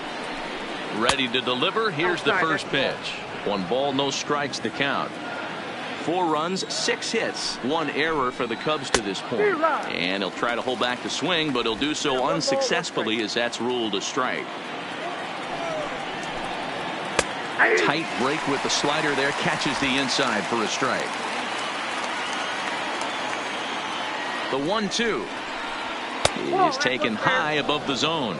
Ready to deliver. Here's the first pitch. 1 ball, no strikes to count. 4 runs, 6 hits, 1 error for the Cubs to this point. And he'll try to hold back the swing, but he'll do so unsuccessfully as that's ruled a strike. Tight break with the slider there, catches the inside for a strike. The 1-2 is taken high above the zone.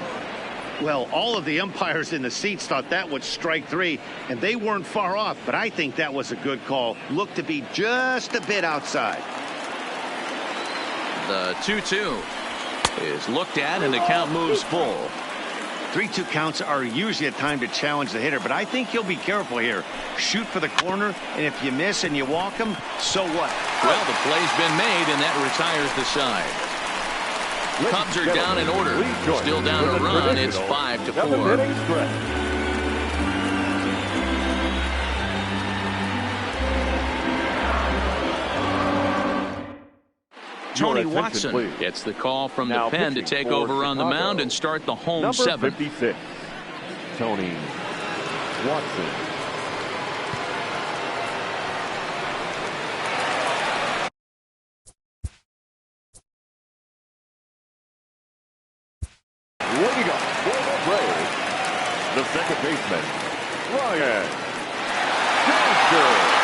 Well, all of the umpires in the seats thought that was strike 3, and they weren't far off, but I think that was a good call. Looked to be just a bit outside. The 2-2 is looked at, and the count moves full. 3-2 counts are usually a time to challenge the hitter, but I think he'll be careful here. Shoot for the corner, and if you miss and you walk him, so what? Well, the play's been made, and that retires the side. Cubs are down in order. Still down a run. It's 5-4. Tony Watson gets the call from the pen to take over on the mound and start the home seven. Number 56, Tony Watson. Leading up for the Braves, the second baseman, Ryan Johnson.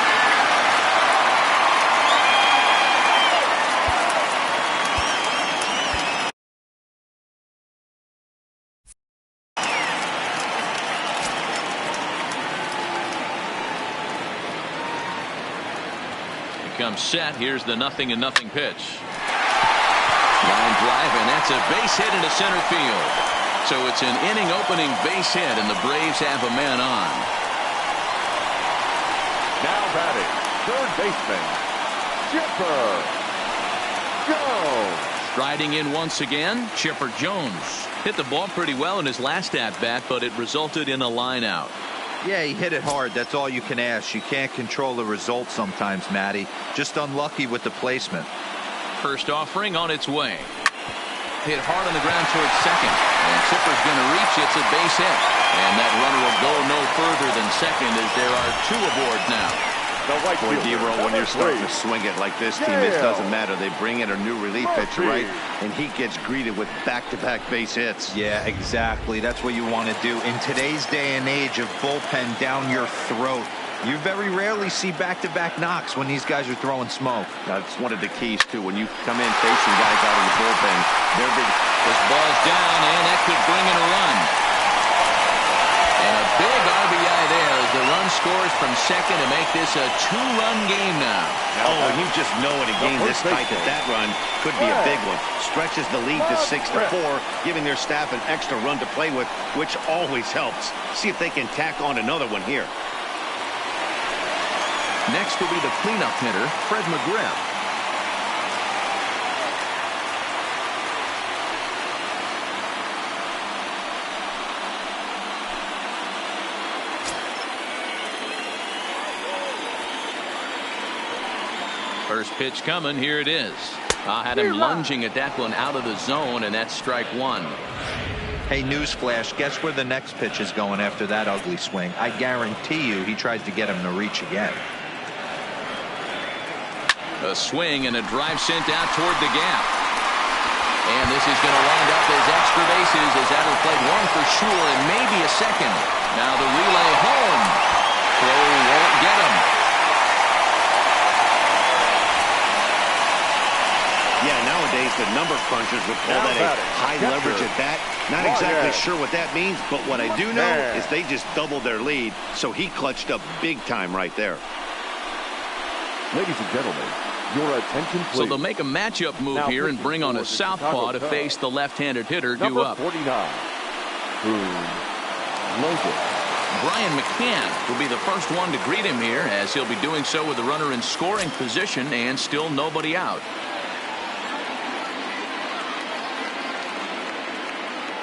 Comes set. Here's the 0-0 pitch. Line drive, and that's a base hit into center field. So it's an inning opening base hit, and the Braves have a man on. Now batting, third baseman, Chipper Jones. Striding in once again, Chipper Jones. Hit the ball pretty well in his last at-bat, but it resulted in a line out. Yeah, he hit it hard. That's all you can ask. You can't control the result sometimes, Matty. Just unlucky with the placement. First offering on its way. Hit hard on the ground towards second. And Chipper's going to reach. It's a base hit. And that runner will go no further than second as there are two aboard now. Boy, D-Roll, when you're starting to swing it like this team, it doesn't matter. They bring in a new relief pitcher, right? And he gets greeted with back-to-back base hits. Yeah, exactly. That's what you want to do. In today's day and age of bullpen down your throat, you very rarely see back-to-back knocks when these guys are throwing smoke. That's one of the keys, too. When you come in facing guys out of the bullpen, they're big. This ball's down, and that could bring in a run. And a big RBI there as the run scores from second to make this a two-run game now. Oh, and you just know in a game this tight that run could be a big one. Stretches the lead to 6-4, giving their staff an extra run to play with, which always helps. See if they can tack on another one here. Next will be the cleanup hitter, Fred McGriff. First pitch coming. Here it is. I had him lunging at that one out of the zone, and that's strike one. Hey, newsflash, guess where the next pitch is going after that ugly swing? I guarantee you he tries to get him to reach again. A swing and a drive sent out toward the gap. And this is going to wind up as extra bases as that'll play one for sure and maybe a second. Now the relay home. Throw won't get him. Yeah, nowadays the number crunchers would call that a high leverage at bat. Not exactly sure what that means, but what I do know is they just doubled their lead, so he clutched up big time right there. Ladies and gentlemen, your attention please. So they'll make a matchup move here and bring on a southpaw to face the left-handed hitter due up. Number 49, Logan. Brian McCann will be the first one to greet him here, as he'll be doing so with the runner in scoring position and still nobody out.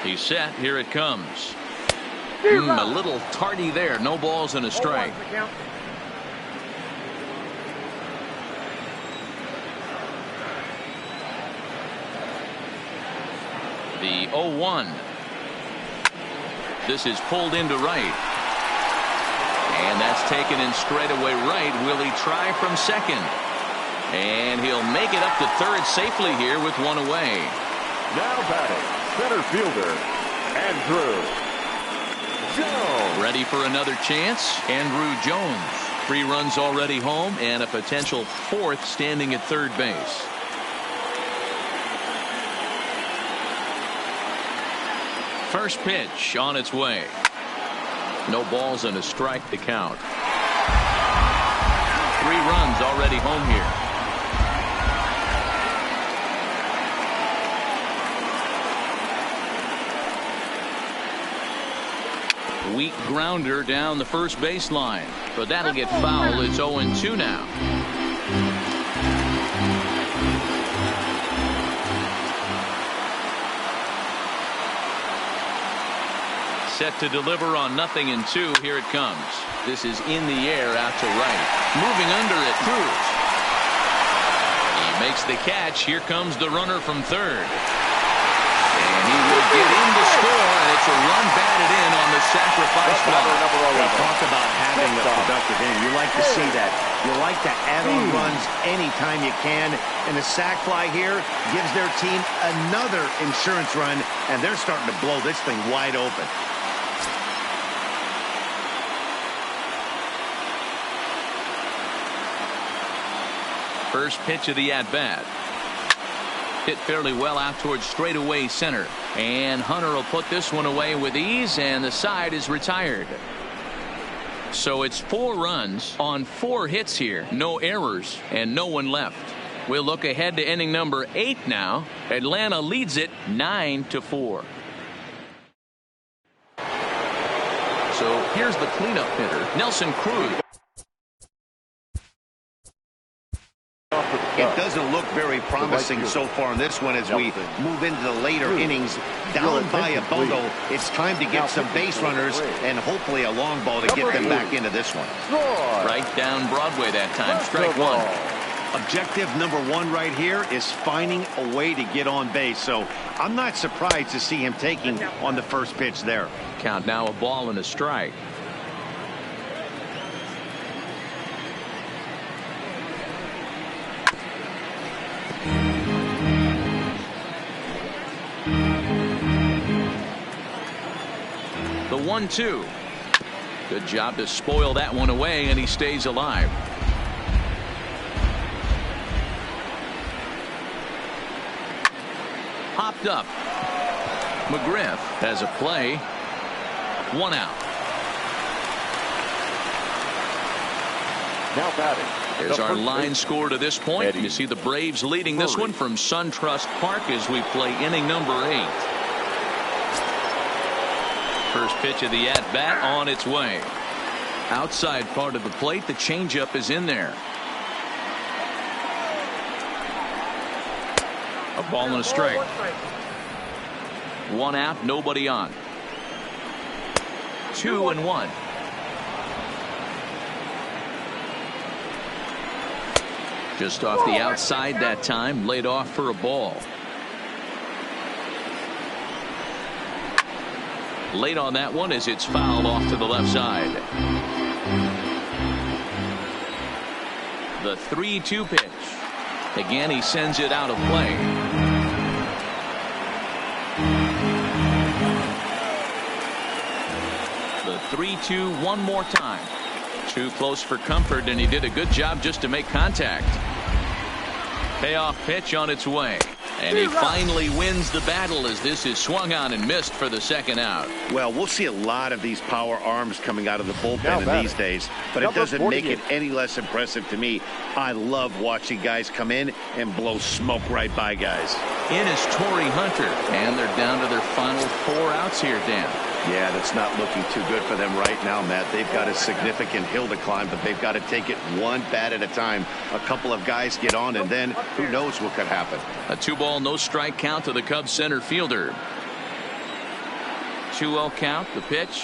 He's set. Here it comes. A little tardy there. No balls and a strike. The 0-1. This is pulled into right. And that's taken in straightaway right. Will he try from second? And he'll make it up to third safely here with one away. Now batting, center fielder, Andrew Jones. Ready for another chance? Andrew Jones. 3 runs already home and a potential 4th standing at third base. First pitch on its way. No balls and a strike to count. 3 runs already home here. Weak grounder down the first baseline, but that'll get foul. It's 0-2 now. Set to deliver on 0-2. Here it comes. This is in the air out to right. Moving under it, Cruz. He Makes the catch. Here comes the runner from third. And he will get in to score, and it's a run batted in on the sacrifice fly. Talk about having a productive inning. You like to see that. You like to add on runs anytime you can. And the sac fly here gives their team another insurance run, and they're starting to blow this thing wide open. First pitch of the at-bat. Hit fairly well out towards straightaway center. And Hunter will put this one away with ease, and the side is retired. So it's 4 runs on 4 hits here. No errors and no one left. We'll look ahead to inning number 8 now. Atlanta leads it 9-4. So here's the cleanup hitter, Nelson Cruz. It doesn't look very promising so far in this one as we move into the later innings. Down by a bundle, it's time to get some base runners and hopefully a long ball to get them back into this one. Right down Broadway that time. Strike one. Objective number 1 right here is finding a way to get on base. So I'm not surprised to see him taking on the first pitch there. Count now, a ball and a strike. The 1-2. Good job to spoil that one away, and he stays alive. Popped up. McGriff has a play. 1 out. Now batting. There's our line score to this point. You see the Braves leading this one from SunTrust Park as we play inning number 8. First pitch of the at-bat on its way. Outside part of the plate, the changeup is in there. A ball and a strike. 1 out, nobody on. 2-1. Just off the outside that time, laid off for a ball. Late on that one as it's fouled off to the left side. The 3-2 pitch. Again, he sends it out of play. The 3-2 one more time. Too close for comfort, and he did a good job just to make contact. Payoff pitch on its way. And he finally wins the battle as this is swung on and missed for the second out. Well, we'll see a lot of these power arms coming out of the bullpen in these days, but it doesn't make it any less impressive to me. I love watching guys come in and blow smoke right by guys. In is Torrey Hunter, and they're down to their final 4 outs here, Dan. Yeah, that's not looking too good for them right now, Matt. They've got a significant hill to climb, but they've got to take it one bat at a time. A couple of guys get on, and then who knows what could happen. A 2-ball, no strike count to the Cubs center fielder. 2-0 count. The pitch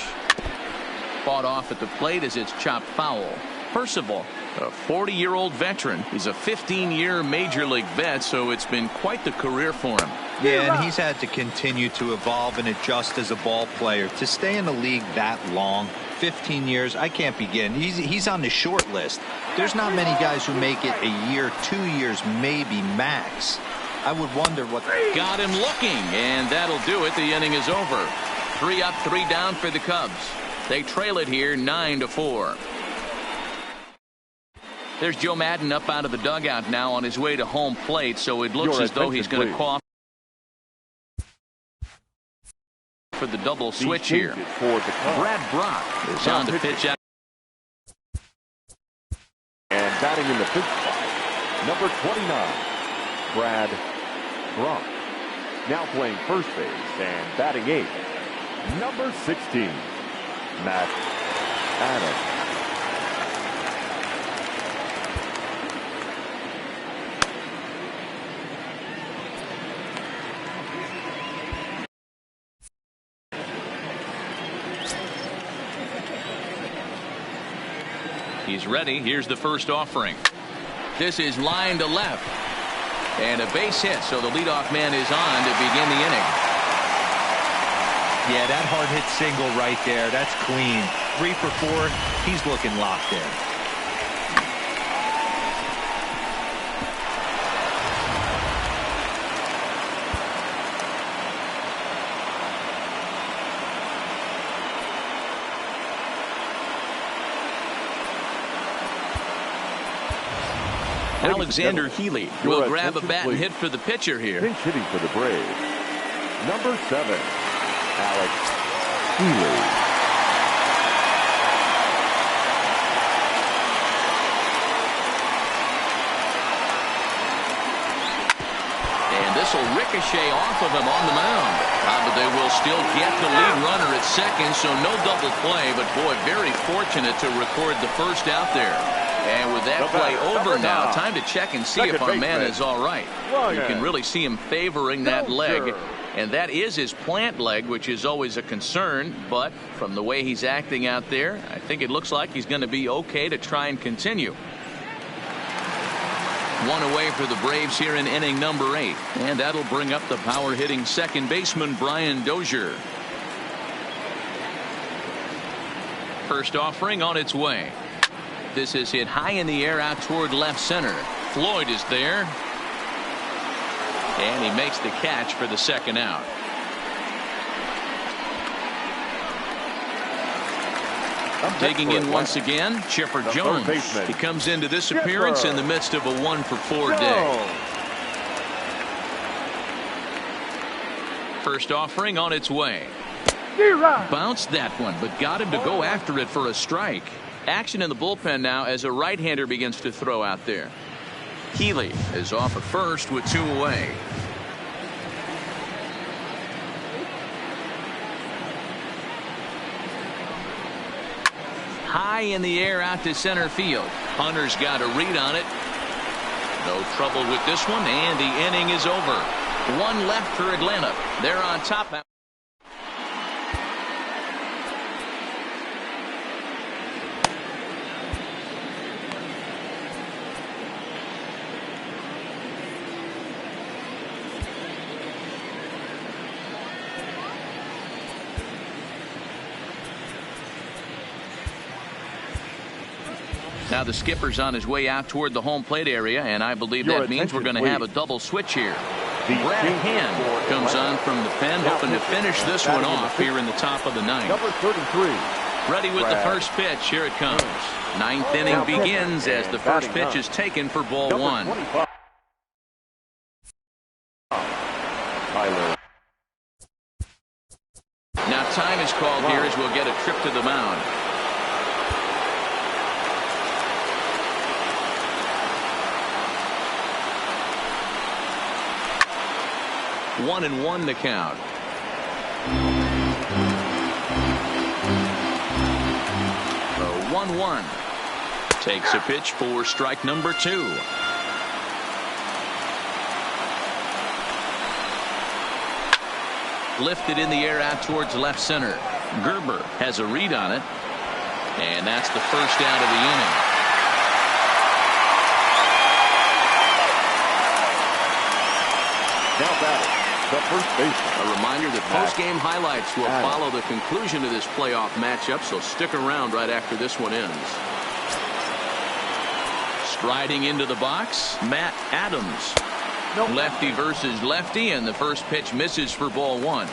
fought off at the plate as it's chopped foul. Percival, a 40-year-old veteran. He's a 15-year major league vet, so it's been quite the career for him. Yeah, and he's had to continue to evolve and adjust as a ball player. To stay in the league that long, 15 years, I can't begin. He's on the short list. There's not many guys who make it a year, 2 years, maybe max. I would wonder what. Got him looking, and that'll do it. The inning is over. 3 up, 3 down for the Cubs. They trail it here 9-4. There's Joe Maddon up out of the dugout now on his way to home plate, so it looks as though he's going to cough for the double switch here. Brad Brock is on to pitch out. And batting in the 5th spot, number 29, Brad Brock. Now playing first base and batting 8th, number 16, Matt Adams. He's ready. Here's the first offering. This is line to left. And a base hit, so the leadoff man is on to begin the inning. Yeah, that hard hit single right there. That's clean. 3 for 4. He's looking locked in. Alexander Healy will grab a bat and hit for the pitcher here. Pinch hitting for the Braves. Number 7, Alex Healy. And this will ricochet off of him on the mound. But they will still get the lead runner at second, so no double play. But boy, very fortunate to record the first out there. And with that play over now, time to check and see if our man is all right. You can really see him favoring that leg. And that is his plant leg, which is always a concern. But from the way he's acting out there, I think it looks like he's going to be okay to try and continue. 1 away for the Braves here in inning number 8. And that'll bring up the power hitting second baseman Brian Dozier. First offering on its way. This is hit high in the air out toward left center. Floyd is there. And he makes the catch for the second out. Digging in once again, Chipper Jones. He comes into this appearance in the midst of a 1 for 4 day. First offering on its way. Bounced that one, but got him to go after it for a strike. Action in the bullpen now as a right-hander begins to throw out there. Healy is off at first with 2 away. High in the air out to center field. Hunter's got a read on it. No trouble with this one, and the inning is over. 1 left for Atlanta. They're on top. Now the skipper's on his way out toward the home plate area, and I believe that means we're going to have a double switch here. Brad Hand comes on from the pen, hoping to finish this one off here in the top of the 9th. Number 33. Ready with the first pitch. Here it comes. 9th inning begins as the first pitch is taken for ball 1. Now time is called here as we'll get a trip to the mound. One and 1 to count. The 1-1. Takes a pitch for strike number 2. Lifted in the air out towards left center. Gerber has a read on it. And that's the first out of the inning. Now batting. The first baseman. A reminder that post-game highlights will follow the conclusion of this playoff matchup, so stick around right after this one ends. Striding into the box, Matt Adams. Lefty versus lefty, and the first pitch misses for ball 1.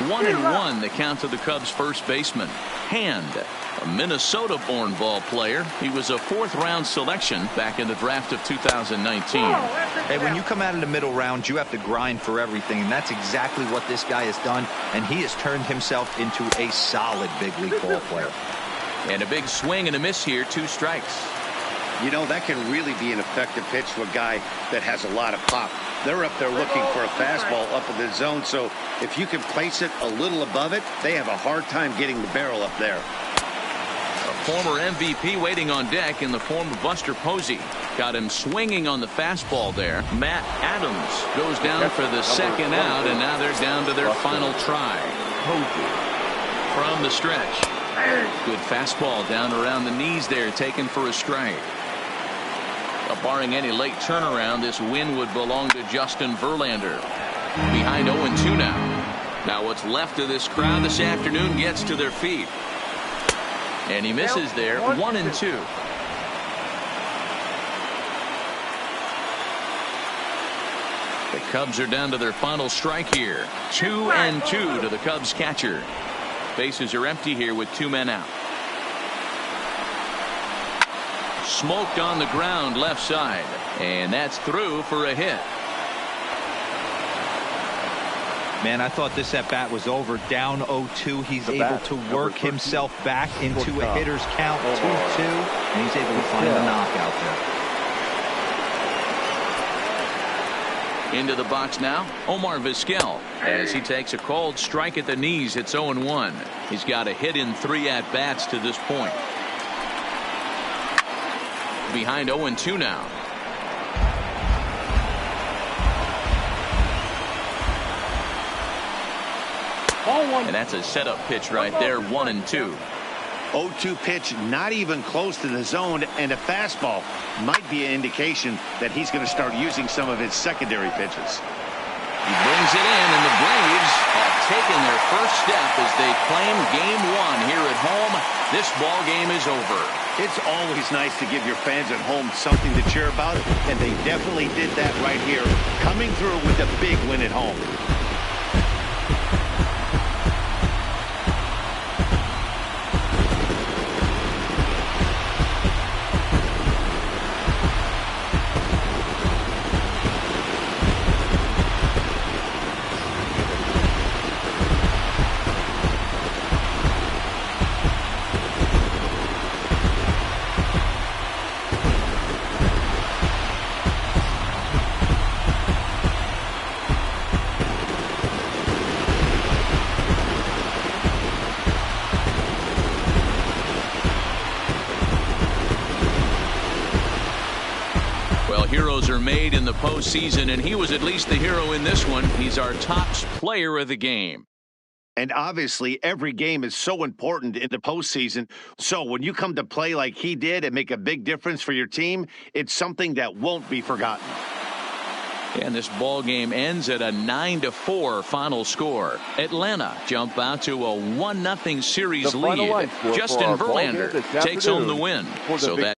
One and 1 the count to the Cubs first baseman. Hand, a Minnesota-born ball player. He was a 4th-round selection back in the draft of 2019. Hey, when you come out of the middle round, you have to grind for everything, and that's exactly what this guy has done, and he has turned himself into a solid big league ball player. And a big swing and a miss here, 2 strikes. You know, that can really be an effective pitch to a guy that has a lot of pop. They're up there looking for a fastball up in the zone, so if you can place it a little above it, they have a hard time getting the barrel up there. A former MVP waiting on deck in the form of Buster Posey. Got him swinging on the fastball there. Matt Adams goes down for the second out, and now they're down to their final try. From the stretch. Good fastball down around the knees there, taken for a strike. Barring any late turnaround, this win would belong to Justin Verlander. Behind 0-2 now. Now what's left of this crowd this afternoon gets to their feet. And he misses there, 1-2. The Cubs are down to their final strike here. 2-2 to the Cubs catcher. Bases are empty here with 2 men out. Smoked on the ground left side, and that's through for a hit. Man, I thought this at bat was over. Down 0-2. He's able to work himself back into a hitter's count, 2-2, and he's able to find the knockout there. Into the box now, Omar Vizquel, as he takes a called strike at the knees. It's 0-1. He's got a hit in 3 at-bats to this point. Behind 0-2 now. And that's a setup pitch right there, 1-2. 0-2 pitch, not even close to the zone, and a fastball might be an indication that he's going to start using some of his secondary pitches. He brings it in, and the Braves have taken their first step as they claim Game 1 here at home. This ball game is over. It's always nice to give your fans at home something to cheer about, and they definitely did that right here, coming through with a big win at home. Heroes are made in the postseason, and he was at least the hero in this one. He's our top player of the game. And obviously, every game is so important in the postseason. So when you come to play like he did and make a big difference for your team, it's something that won't be forgotten. And this ball game ends at a 9-4 final score. Atlanta jump out to a 1-0 series lead. Justin Verlander takes home the win. So that